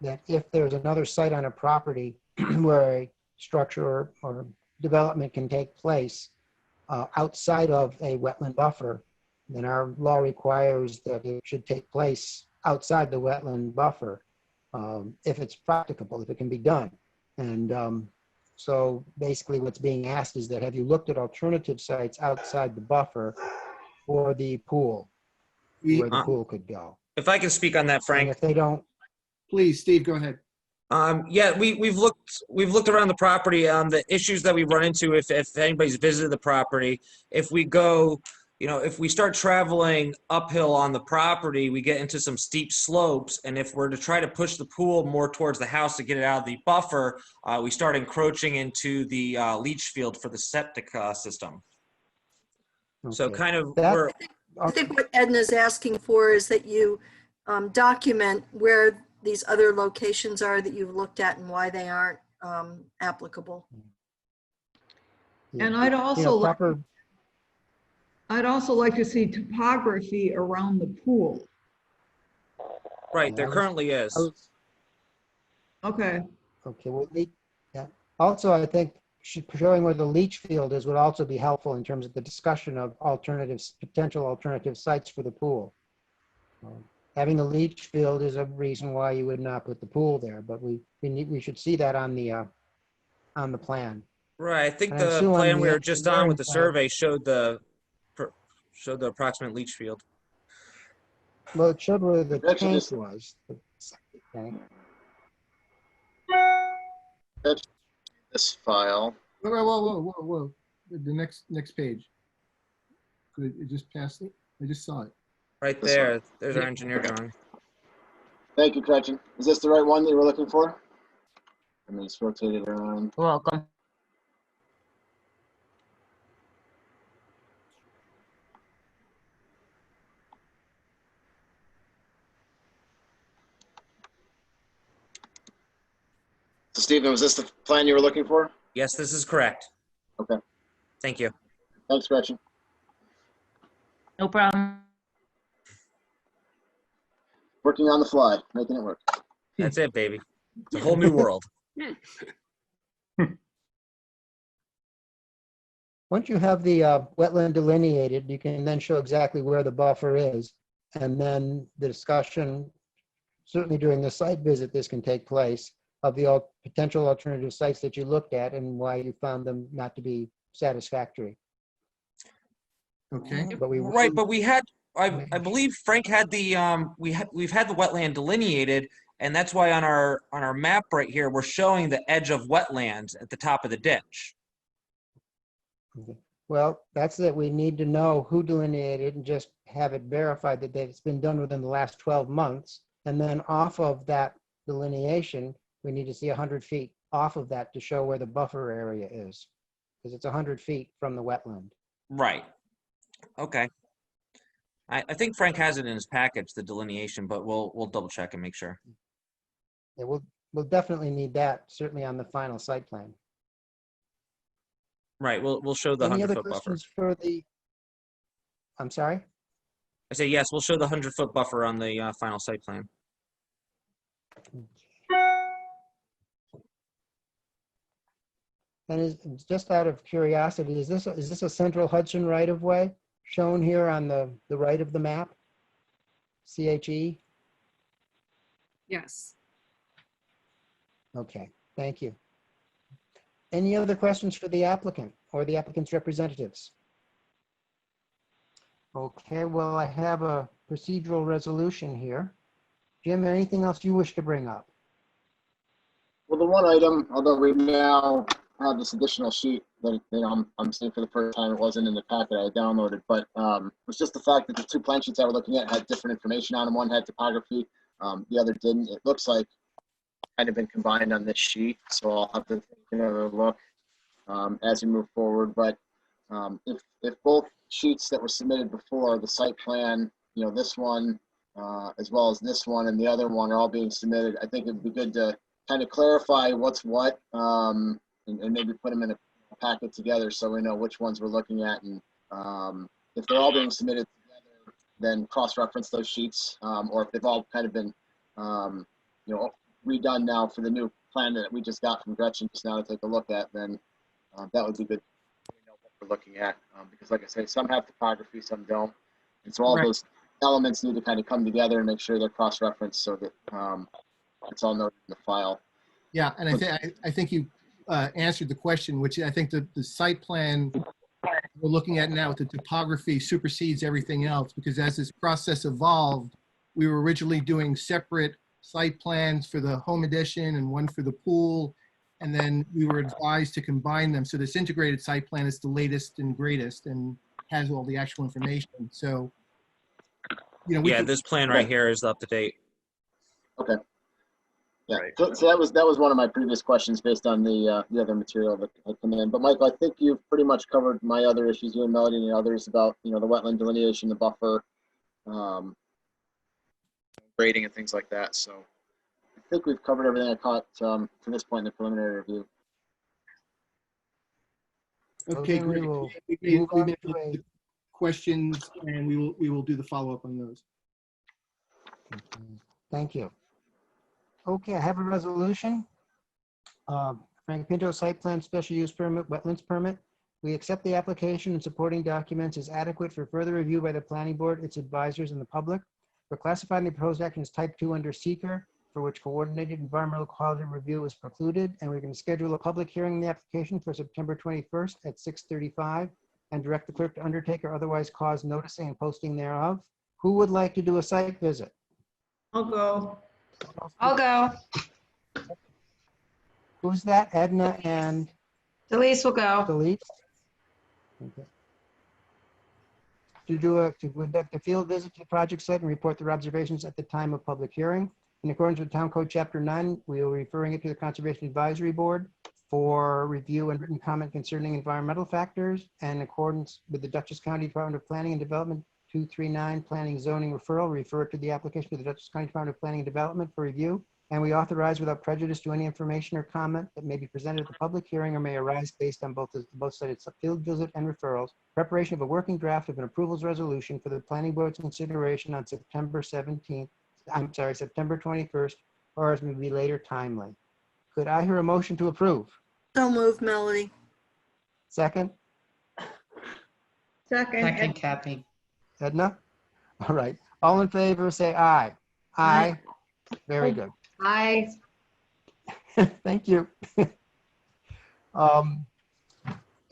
that if there's another site on a property where a structure or development can take place outside of a wetland buffer, then our law requires that it should take place outside the wetland buffer if it's practicable, if it can be done. And so basically what's being asked is that, have you looked at alternative sites outside the buffer for the pool, where the pool could go? If I can speak on that, Frank. And if they don't, Please, Steve, go ahead. Yeah, we've looked around the property. The issues that we run into if anybody's visited the property, if we go, you know, if we start traveling uphill on the property, we get into some steep slopes, and if we're to try to push the pool more towards the house to get it out of the buffer, we start encroaching into the leach field for the septic system. So okay. kind of I think what Edna's asking for is that you document where these other locations are that you've looked at and why they aren't applicable. And I'd also proper, I'd also like to see topography around the pool. right, there currently is. Okay. Okay, well, yeah. Also, I think showing where the leach field is would also be helpful in terms of the discussion of alternatives, potential alternative sites for the pool. Having a leach field is a reason why you would not put the pool there, but we should see that on the plan. Right, I think And I the assume on plan the we were just on with the engineering plan- survey showed the approximate leach field. Well, it showed where the That's tank just- was. The septic tank. That's this file. Whoa. The next page. Could it just passed it? I just saw it. Right This there, one. there's our engineer drawing. Thank you, Gretchen. Is this the right one that you were looking for? Let me just rotate it around. Welcome. So Stephen, was this the plan you were looking for? Yes, this is correct. Okay. Thank you. Thanks, Gretchen. No problem. Working on the fly, making it work. That's it, baby. It's a whole new world. Once you have the wetland delineated, you can then show exactly where the buffer is. And then the discussion, certainly during the site visit, this can take place, of the potential alternative sites that you looked at and why you found them not to be satisfactory. Okay. But we Right, but we had, I believe Frank had the, we've had the wetland delineated, and that's why on our map right here, we're showing the edge of wetlands at the top of the ditch. Okay. Well, that's it. We need to know who delineated and just have it verified that it's been done within the last 12 months. And then off of that delineation, we need to see 100 feet off of that to show where the buffer area is, because it's 100 feet from the wetland. Right. Okay. I think Frank has it in his package, the delineation, but we'll double check and make sure. Yeah, we'll definitely need that, certainly on the final site plan. Right, we'll show the Any other 100-foot buffer. questions for the, I'm sorry? I say yes, we'll show the 100-foot buffer on the final site plan. And just out of curiosity, is this a central Hudson right of way shown here on the right of the map? CHE? Yes. Okay, thank you. Any other questions for the applicant or the applicant's representatives? Okay, well, I have a procedural resolution here. Jim, anything else you wish to bring up? Well, the one item, although we've now have this additional sheet that I'm seeing for the first time. It wasn't in the packet I had downloaded, but it was just the fact that the two plan sheets I was looking at had different information on them. One had topography, the other didn't. It looks like kind of been combined on this sheet, so I'll have to take another look as we move forward. But if both sheets that were submitted before, the site plan, this one as well as this one and the other one are all being submitted, I think it'd be good to kind of clarify what's what, and maybe put them in a packet together so we know which ones we're looking at. And if they're all being submitted together, then cross-reference those sheets, or if they've all kind of been redone now for the new plan that we just got from Gretchen just now to take a look at, then that would be good to know what we're looking at, because like I say, some have topography, some don't, and so all those elements need to kind of come together and make sure they're cross-referenced so that it's all noted in the file. Yeah, and I think you answered the question, which I think the site plan we're looking at now with the topography supersedes everything else, because as this process evolved, we were originally doing separate site plans for the home addition and one for the pool, and then we were advised to combine them. So this integrated site plan is the latest and greatest and has all the actual information. So, yeah, this plan right here is up to date. Okay. Yeah, so that was one of my previous questions based on the other material that had come in. But Michael, I think you've pretty much covered my other issues, you and Melody and others, about the wetland delineation, the buffer, grading, and things like that. So I think we've covered everything I caught to this point in the preliminary review. Okay, great. We made the questions, and we will do the follow-up on those. Thank you. Okay, I have a resolution. Frank Pinto site plan special use permit, wetlands permit. We accept the application and supporting documents as adequate for further review by the planning board, its advisors, and the public. We're classifying the proposed action as type 2 under seeker, for which coordinated environmental quality review is precluded, and we're going to schedule a public hearing in the application for September 21st at 6:35 and direct the clerk to undertake or otherwise cause noticing and posting thereof. Who would like to do a site visit? I'll go. I'll go. Who's that? Edna and Delise will go. Delise? Okay. To conduct a field visit to the project site and report their observations at the time of public hearing. In accordance with Town Code Chapter 9, we are referring it to the Conservation Advisory Board for review and written comment concerning environmental factors. And in accordance with the Dutchess County Department of Planning and Development 239 Planning Zoning Referral, refer it to the application to the Dutchess County Department of Planning and Development for review. And we authorize without prejudice to any information or comment that may be presented at the public hearing or may arise based on both cited field visit and referrals, preparation of a working draft of an approvals resolution for the planning board's consideration on September 21st, or as may be later timely. Could I hear a motion to approve? So moved, Melody. Second? Second, Kathy. Edna? All right. All in favor, say aye. Aye. Very good. Aye. Thank you. Edna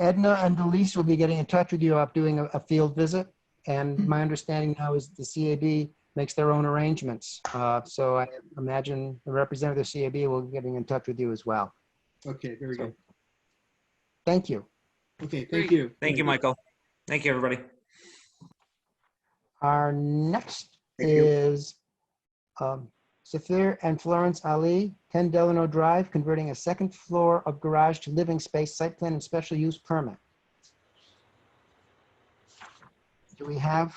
and Delise will be getting in touch with you about doing a field visit. And my understanding now is the CAB makes their own arrangements. So I imagine the representative of the CAB will be getting in touch with you as well. Okay, very good. Thank you. Okay, thank you. Thank you, Michael. Thank you, everybody. Our next is Safir and Florence Ali, 10 Delano Drive, converting a second floor of garage to living space, site plan and special use permit. Do we have?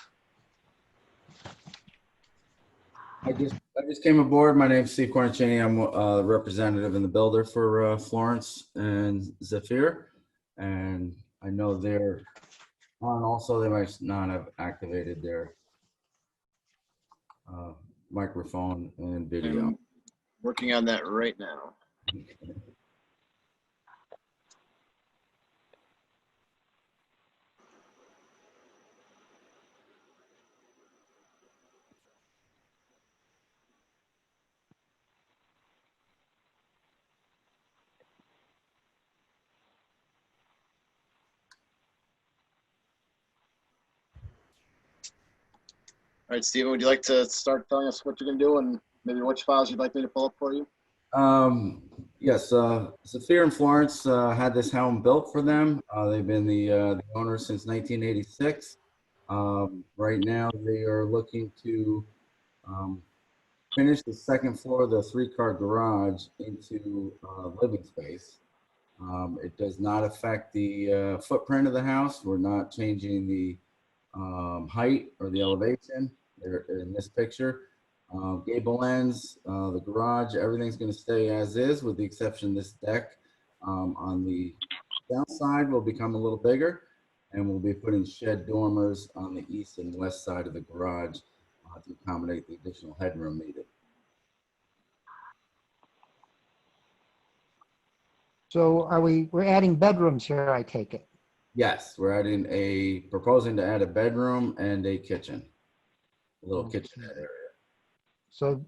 I just came aboard. My name's Steve Cornicini. I'm a representative and the builder for Florence and Zephyr. And I know they're on also. They might not have activated their microphone and video. I'm working on that right now. All right, Steven, would you like to start telling us what you're going to do and maybe which files you'd like me to pull up for you? Yes, Zafir and Florence had this home built for them. They've been the owner since 1986. Right now, they are looking to finish the second floor of the three-car garage into living space. It does not affect the footprint of the house. We're not changing the height or the elevation. They're in this picture. Gable ends, the garage, everything's going to stay as is, with the exception this deck on the south side will become a little bigger, and we'll be putting shed dormers on the east and west side of the garage to accommodate the additional headroom needed. So we're adding bedrooms here, I take it? Yes, we're proposing to add a bedroom and a kitchen, a little kitchenette area. So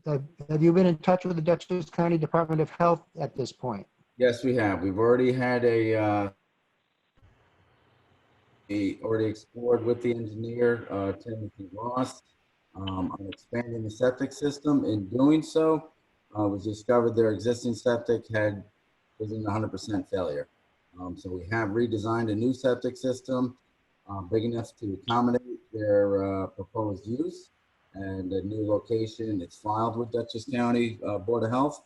have you been in touch with the Dutchess County Department of Health at this point? Yes, we have. We've already had already explored with the engineer, Timothy Ross, on expanding the septic system. In doing so, it was discovered their existing septic was in 100% failure. So we have redesigned a new septic system big enough to accommodate their proposed use and a new location. It's filed with Dutchess County Board of Health.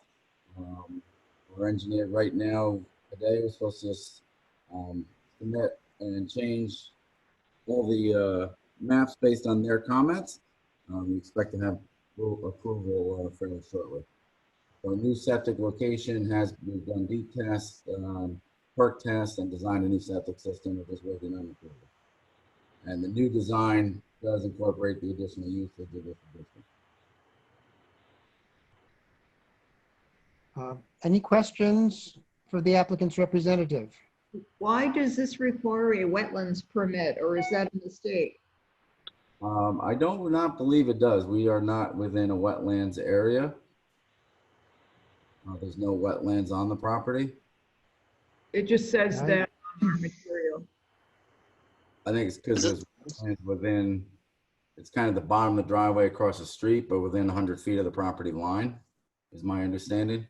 Our engineer right now today was supposed to submit and change all the maps based on their comments. We expect to have approval fairly shortly. So a new septic location we've done deep tests, perk tests, and designed a new septic system. We're just waiting on approval. And the new design does incorporate the additional usage of this addition. Any questions for the applicant's representative? Why does this require a wetlands permit, or is that a mistake? I do not believe it does. We are not within a wetlands area. There's no wetlands on the property. It just says Right. that on our material. I think it's because there's wetlands within, it's kind of the bottom of the driveway across the street, but within 100 feet of the property line, is my understanding.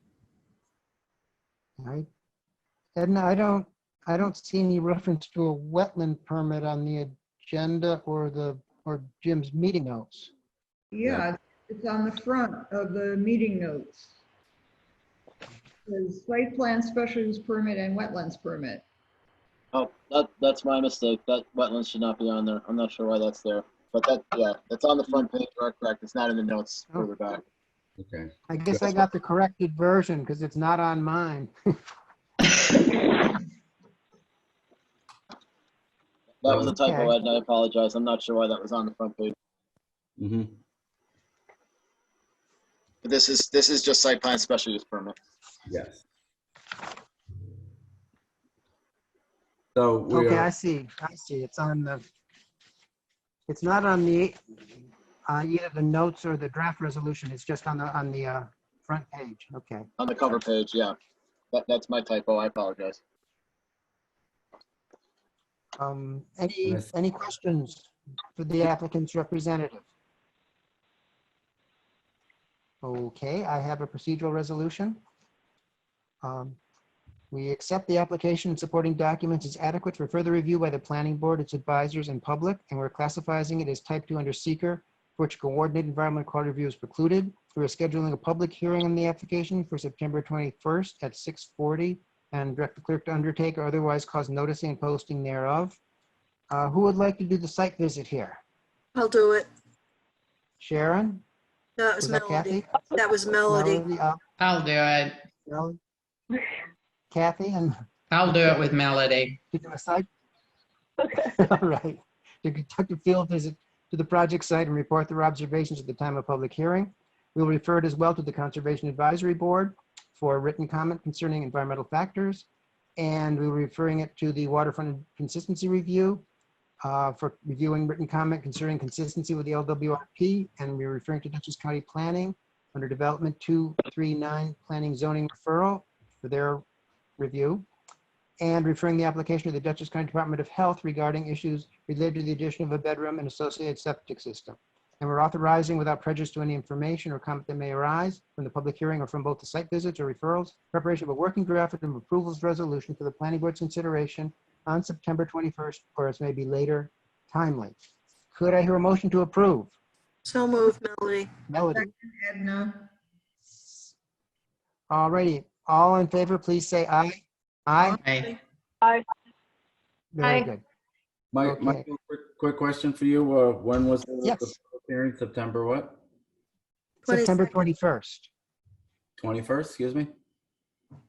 Right. Edna, I don't see any reference to a wetland permit on the agenda or Jim's meeting notes. Yeah, it's on the front of the meeting notes. There's site plan, special use permit, and wetlands permit. Oh, that's my mistake. That wetlands should not be on there. I'm not sure why that's there. But that's on the front page, you are correct. It's not in the notes further back. Okay. I guess I got the corrected version because it's not on mine. That was a typo, Okay. Ed, and I apologize. I'm not sure why that was on the front page. Mm-hmm. But this is just site plan special use permit. Yes. So we Okay, are, I see. It's on the, it's not on the, either the notes or the draft resolution. It's just on the front page. Okay. On the cover page, yeah. That's my typo. I apologize. Any questions for the applicant's representative? Okay, I have a procedural resolution. We accept the application and supporting documents as adequate for further review by the planning board, its advisors, and public, and we're classifying it as type 2 under seeker, for which coordinated environmental quality review is precluded. We're scheduling a public hearing on the application for September 21st at 6:40, and direct the clerk to undertake or otherwise cause noticing and posting thereof. Who would like to do the site visit here? I'll do it. Sharon? That was that Melody. Kathy? That was Melody. I'll do it. Melody? Kathy and I'll do it with Melody. to do a site? All right. To conduct a field visit to the project site and report their observations at the time of public hearing. We'll refer it as well to the Conservation Advisory Board for written comment concerning environmental factors. And we're referring it to the Waterfront Consistency Review for reviewing written comment concerning consistency with the LWRP. And we're referring to Dutchess County Planning under Development 239 Planning Zoning Referral for their review, and referring the application to the Dutchess County Department of Health regarding issues related to the addition of a bedroom and associated septic system. and we're authorizing without prejudice to any information or comment that may arise from the public hearing or from both the site visits or referrals, preparation of a working draft of approvals resolution for the planning board's consideration on September 21st, or as may be later timely. Could I hear a motion to approve? So moved, Melody. Melody. Edna. All righty. All in favor, please say aye. Aye. Aye. Aye. Very Aye. good. Mike, Okay. quick question for you. When was the Yes. public hearing? September what? September 21st. 21st, excuse me?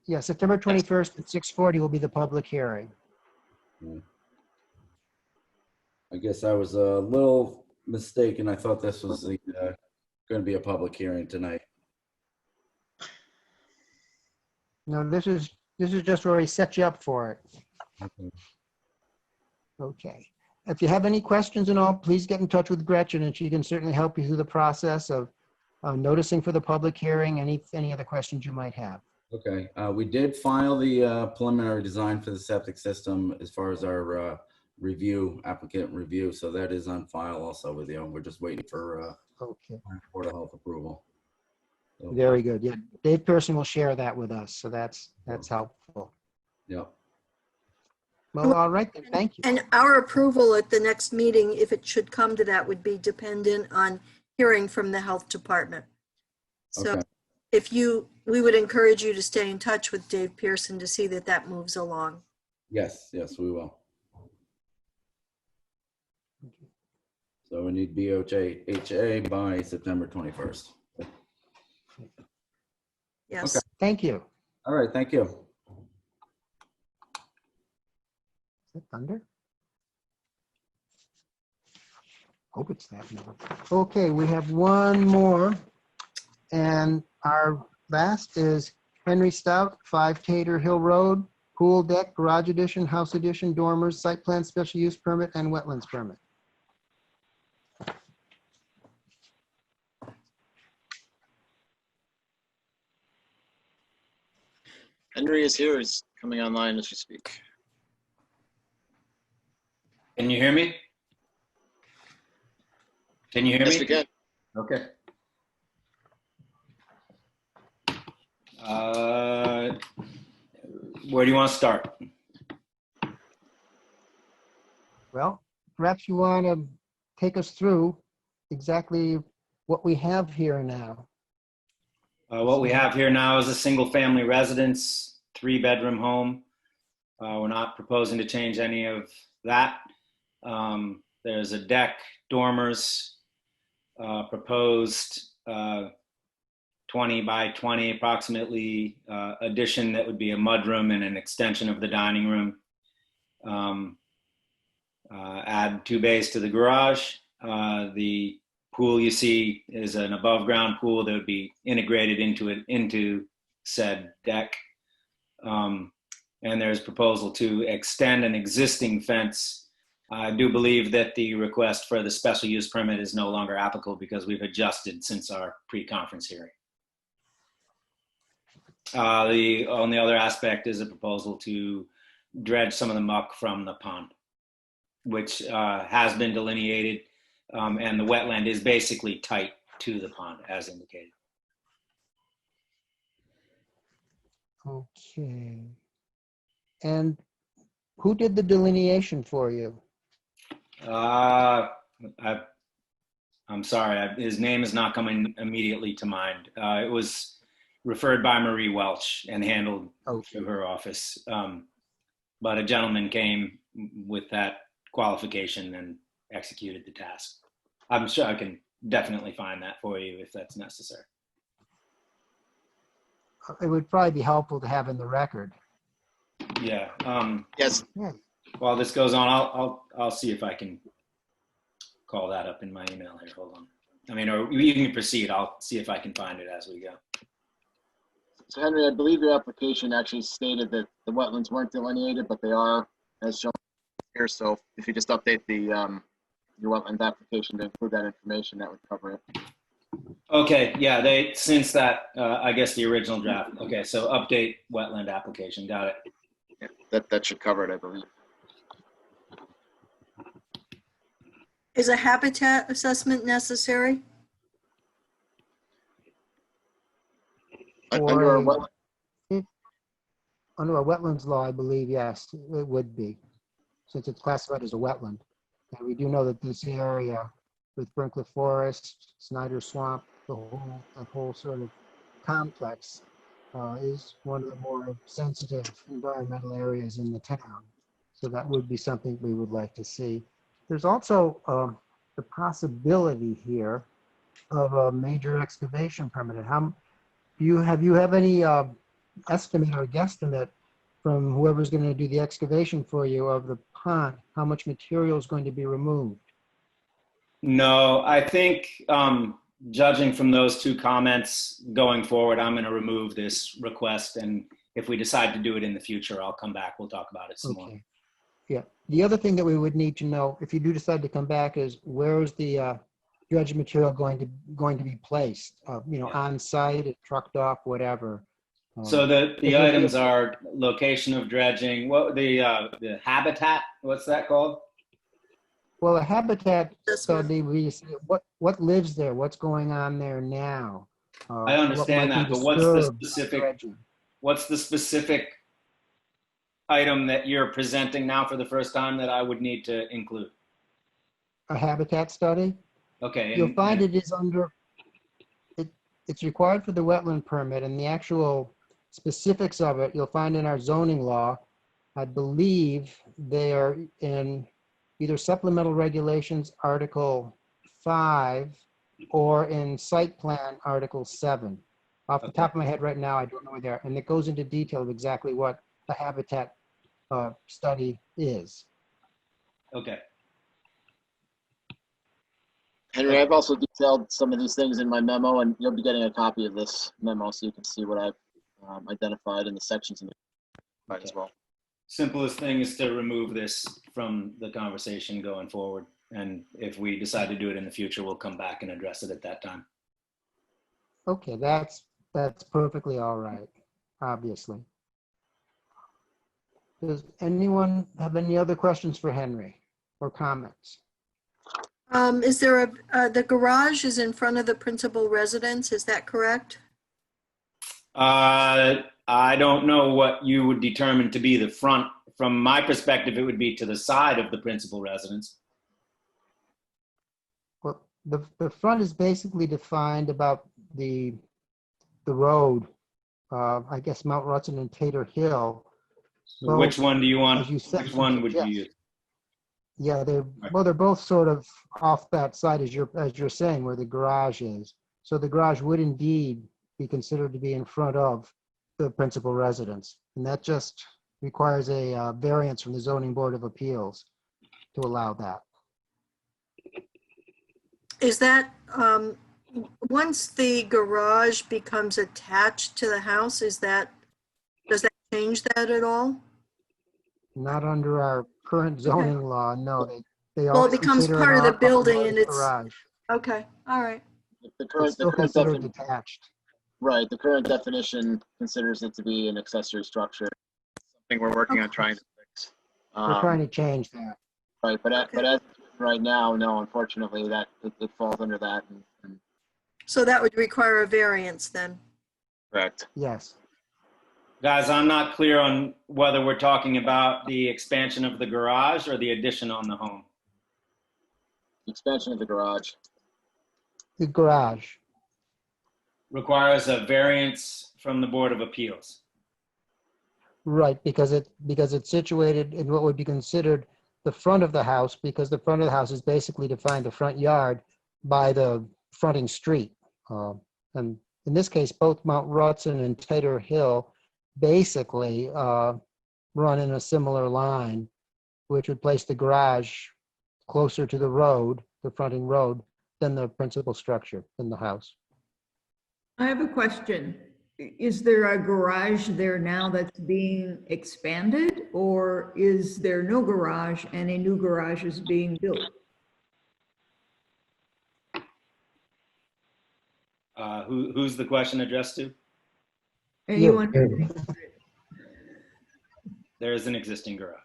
Yeah, September 21st at 6:40 will be the public hearing. I guess I was a little mistaken. I thought this was the, going to be a public hearing tonight. No, this is just where he set you up for it. Okay. Okay. If you have any questions and all, please get in touch with Gretchen, and she can certainly help you through the process of noticing for the public hearing, any other questions you might have. Okay, we did file the preliminary design for the septic system as far as our review, applicant review, so that is on file also with you. We're just waiting for Okay. Board of Health approval. So, Very good. Yeah, Dave Pearson will share that with us, so that's helpful. yeah. Well, all right, then, thank you. And our approval at the next meeting, if it should come to that, would be dependent on hearing from the health department. So Okay. we would encourage you to stay in touch with Dave Pearson to see that that moves along. Yes, we will. So we need BOHA by September 21st. Yes. Okay. Thank you. All right, thank you. Is it thunder? Hope it's that number. Okay, we have one more. And our last is Henry Stout, 5 Tater Hill Road, pool deck, garage addition, house addition, dormers, site plan, special use permit, and wetlands permit. Henry is here. He's coming online as we speak. Can you hear me? Can you hear me? Yes, we can. Okay. Where do you want to start? Well, perhaps you want to take us through exactly what we have here now. What we have here now is a single-family residence, 3-bedroom home. We're not proposing to change any of that. There's a deck, dormers, proposed 20 by 20 approximately addition that would be a mudroom and an extension of the dining room. Add 2 bays to the garage. The pool you see is an above ground pool that would be integrated into said deck. And there's proposal to extend an existing fence. I do believe that the request for the special use permit is no longer applicable because we've adjusted since our pre-conference hearing. The only other aspect is a proposal to dredge some of the muck from the pond, which has been delineated, and the wetland is basically tight to the pond as indicated. Okay. And who did the delineation for you? I'm sorry, his name is not coming immediately to mind. It was referred by Marie Welch and handled through her office. But a gentleman came with that qualification and executed the task. I'm sure I can definitely find that for you if that's necessary. It would probably be helpful to have in the record. Yeah. Yes. Yeah. While this goes on, I'll see if I can call that up in my email here. Hold on. I mean, or you can proceed. I'll see if I can find it as we go. So Henry, I believe your application actually stated that the wetlands weren't delineated, but they are as shown here. So if you just update the your wetland application to include that information, that would cover it. Okay, yeah, since that, I guess the original draft. Okay, so update wetland application, got it. Yeah, that should cover it, I believe. Is a habitat assessment necessary? Under our Or wetland, under our wetlands law, I believe, yes, it would be, since it's classified as a wetland. And we do know that this area with Brinkley Forest, Snyder Swamp, the whole sort of complex is one of the more sensitive environmental areas in the town. So that would be something we would like to see. There's also the possibility here of a major excavation permit. How do you have any estimate or guesstimate from whoever's going to do the excavation for you of the pond, how much material is going to be removed? No, I think judging from those two comments going forward, I'm going to remove this request. And if we decide to do it in the future, I'll come back. We'll talk about it some more. Yeah. The other thing that we would need to know, if you do decide to come back, is where is the dredge material going to be placed? On site, trucked off, whatever. So the items are location of dredging. What the habitat? What's that called? Well, a habitat study, we see what lives there, what's going on there now. I understand that, but what's the specific item that you're presenting now for the first time that I would need to include? A habitat study? Okay. You'll find it is under, it's required for the wetland permit, and the actual specifics of it, you'll find in our zoning law. I believe they are in either supplemental regulations, Article 5, or in site plan, Article 7. Off the top of my head right now, I don't know where they are. And it goes into detail of exactly what a habitat study is. Okay. Henry, I've also detailed some of these things in my memo, and you'll be getting a copy of this memo so you can see what I've identified in the sections in the as well. Simplest thing is to remove this from the conversation going forward. And if we decide to do it in the future, we'll come back and address it at that time. Okay, that's perfectly all right, obviously. Does anyone have any other questions for Henry or comments? Is there the garage is in front of the principal residence, is that correct? I don't know what you would determine to be the front. From my perspective, it would be to the side of the principal residence. Well, the front is basically defined about the road, I guess Mount Rutzen and Tater Hill. So which one do you want? Which one would you use? Yeah, they're both sort of off that side as you're saying, where the garage is. So the garage would indeed be considered to be in front of the principal residence, and that just requires a variance from the Zoning Board of Appeals to allow that. Is that once the garage becomes attached to the house, does that change that at all? Not under our current zoning law, no. They Well, all it becomes consider part it of the building authorized and it's garage. okay. All right. The current Considered detached. Right. The current definition considers it to be an accessory structure. Something we're working on trying to fix. We're trying to change that. Right, but as right now, no, unfortunately, that it falls under that. And So that would require a variance then. correct. Yes. Guys, I'm not clear on whether we're talking about the expansion of the garage or the addition on the home. Expansion of the garage. The garage. Requires a variance from the Board of Appeals. Right, because it's situated in what would be considered the front of the house, because the front of the house is basically defined the front yard by the fronting street. And in this case, both Mount Rutzen and Tater Hill basically run in a similar line, which would place the garage closer to the road, the fronting road, than the principal structure in the house. I have a question. Is there a garage there now that's being expanded, or is there no garage and a new garage is being built? Who's the question addressed to? Anyone? There is an existing garage.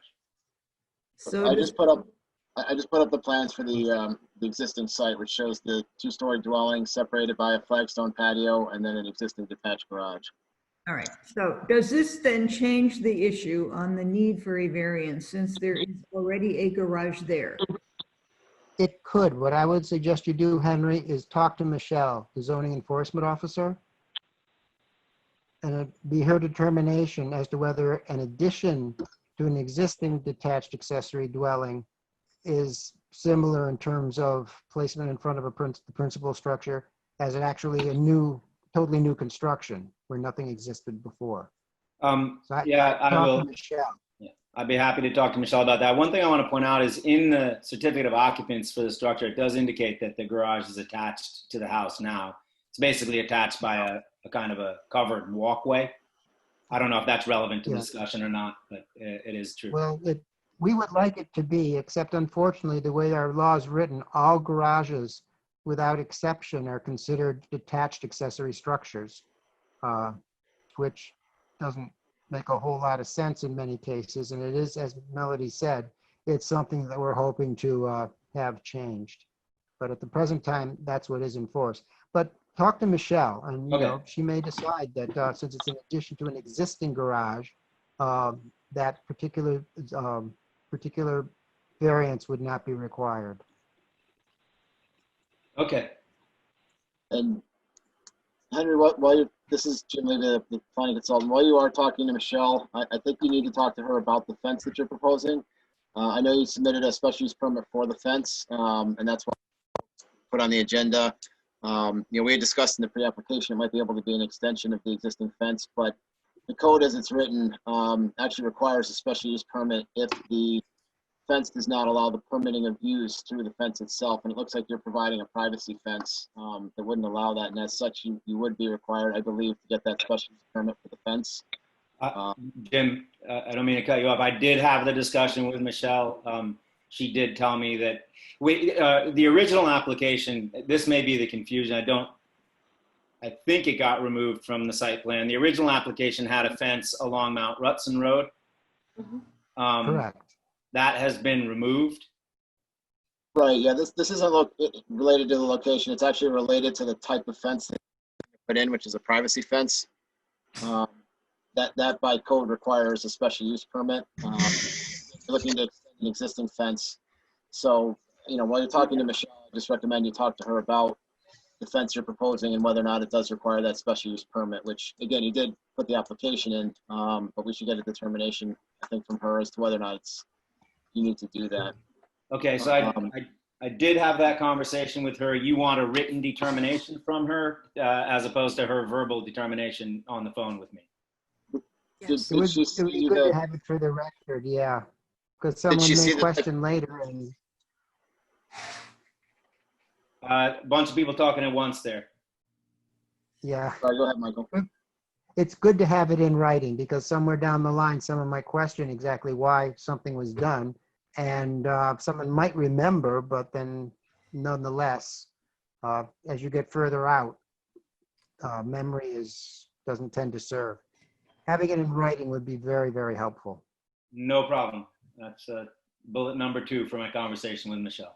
So I just put I just put up the plans for the existing site, which shows the two-story dwelling separated by a flagstone patio and then an existing detached garage. All right, so does this then change the issue on the need for a variance since there is already a garage there? It could. What I would suggest you do, Henry, is talk to Michelle, the zoning enforcement officer, and it'd be her determination as to whether an addition to an existing detached accessory dwelling is similar in terms of placement in front of the principal structure as it actually totally new construction where nothing existed before. Yeah, I talk will. to Michelle. Yeah, I'd be happy to talk to Michelle about that. One thing I want to point out is in the certificate of occupants for the structure, it does indicate that the garage is attached to the house now. It's basically attached by a kind of a covered walkway. I don't know if that's relevant to the discussion or not, but it is true. Well, we would like it to be, except unfortunately, the way our law is written, all garages without exception are considered detached accessory structures, which doesn't make a whole lot of sense in many cases. And it is, as Melody said, it's something that we're hoping to have changed. But at the present time, that's what is enforced. But talk to Michelle, and you know, she may decide that since it's in addition to an existing garage, that particular variance would not be required. Okay. And Henry, this is Jim Lee, the planning consultant. While you are talking to Michelle, I think you need to talk to her about the fence that you're proposing. I know you submitted a special use permit for the fence, and that's what I put on the agenda. You know, we had discussed in the pre-application, it might be able to be an extension of the existing fence, but the code as it's written actually requires a special use permit if the fence does not allow the permitting of use through the fence itself. And it looks like you're providing a privacy fence that wouldn't allow that. And as such, you would be required, I believe, to get that special use permit for the fence. Jim, I don't mean to cut you off. I did have the discussion with Michelle. She did tell me that the original application, this may be the confusion. I think it got removed from the site plan. The original application had a fence along Mount Rutson Road. Correct. That has been removed. Right, yeah, this isn't related to the location. It's actually related to the type of fence that you put in, which is a privacy fence. That by code requires a special use permit. You're looking to extend an existing fence. So, you know, while you're talking to Michelle, I just recommend you talk to her about the fence you're proposing and whether or not it does require that special use permit, which again, you did put the application in, but we should get a determination, I think, from her as to whether or not you need to do that. Okay, so I did have that conversation with her. You want a written determination from her as opposed to her verbal determination on the phone with me? It would be good to have it for the record, yeah. Because someone may question later. And a bunch of people talking at once there. yeah. Sorry, go ahead, Michael. It's good to have it in writing because somewhere down the line, someone might question exactly why something was done. And someone might remember, but then nonetheless, as you get further out, memory doesn't tend to serve. Having it in writing would be very, very helpful. No problem. That's bullet number 2 for my conversation with Michelle.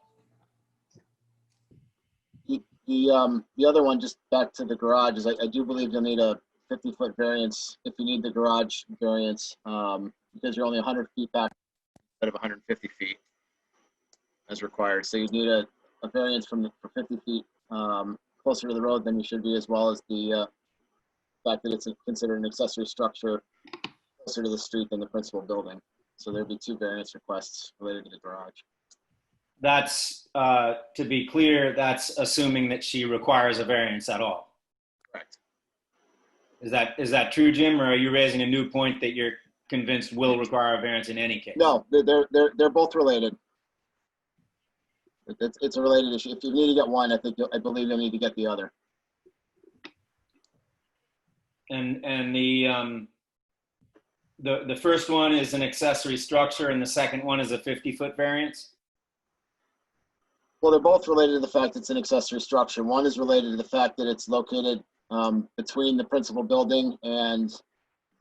The other one, just back to the garage, is I do believe you'll need a 50-foot variance if you need the garage variance, because you're only 100 feet back instead of 150 feet as required. So you need a variance for 50 feet closer to the road than you should be, as well as the fact that it's considered an accessory structure closer to the street than the principal building. So there'd be 2 variance requests related to the garage. That's, to be clear, that's assuming that she requires a variance at all. Correct. Is that true, Jim, or are you raising a new point that you're convinced will require a variance in any case? No, they're both related. It's a related issue. If you need to get one, I believe you'll need to get the other. And the first one is an accessory structure, and the second one is a 50-foot variance. Well, they're both related to the fact it's an accessory structure. One is related to the fact that it's located between the principal building and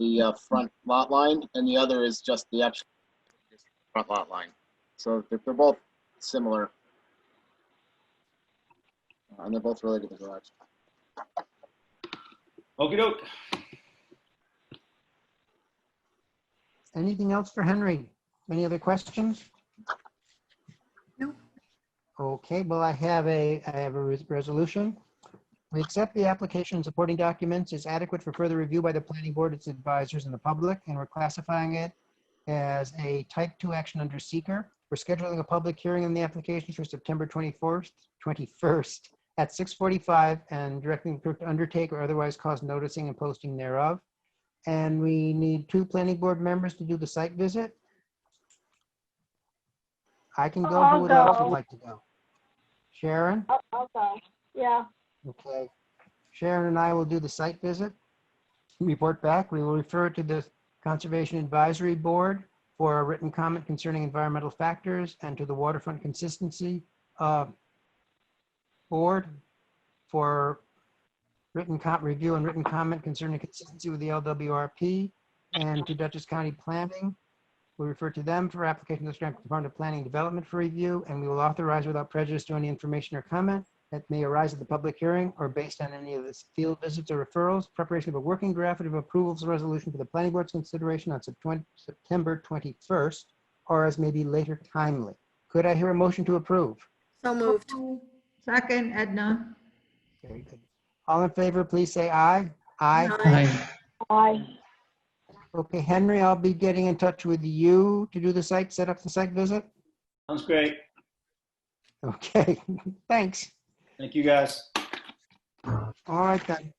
the front lot line, and the other is just the actual front lot line. So they're both similar. And they're both related to the garage. Okey doke. Anything else for Henry? Any other questions? No. Okay, well, I have a resolution. We accept the application and supporting documents is adequate for further review by the planning board, its advisors, and the public, and we're classifying it as a type 2 action under seeker. We're scheduling a public hearing on the application for September 21st at 6:45 and directing the clerk to undertake or otherwise cause noticing and posting thereof. And we need 2 planning board members to do the site visit. I can go. I'll Who would else go. would like to go? Sharon? I'll go. Yeah. Okay. Sharon and I will do the site visit. Report back. We will refer it to the Conservation Advisory Board for a written comment concerning environmental factors and to the Waterfront Consistency Board for review and written comment concerning consistency with the LWRP, and to Dutchess County Planning. We refer to them for application to the Department of Planning and Development for review, and we will authorize without prejudice to any information or comment that may arise at the public hearing or based on any of the field visits or referrals, preparation of a working draft of approvals resolution for the planning board's consideration on September 21st, or as may be later timely. Could I hear a motion to approve? So moved. Second, Edna. Very good. All in favor, please say aye. Aye. Aye. Aye. Okay, Henry, I'll be getting in touch with you to do the site, set up the site visit. Sounds great. Okay, thanks. Thank you, guys. All right then.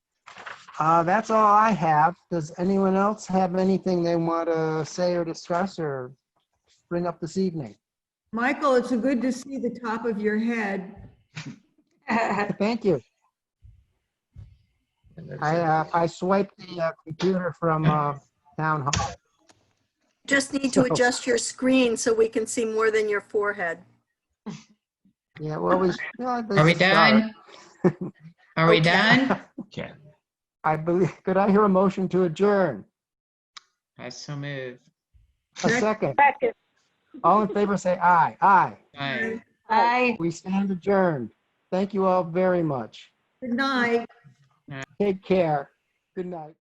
That's all I have. Does anyone else have anything they want to say or discuss or bring up this evening? Michael, it's good to see the top of your head. Thank you. I swiped the computer from town hall. Just need to So- adjust your screen so we can see more than your forehead. Yeah, well, Are we done? Are we done? Okay. I believe, could I hear a motion to adjourn? I so move. A second. Second. All in favor, say aye. Aye. Aye. Aye. We stand adjourned. Thank you all very much. Good night. Take care. Good night.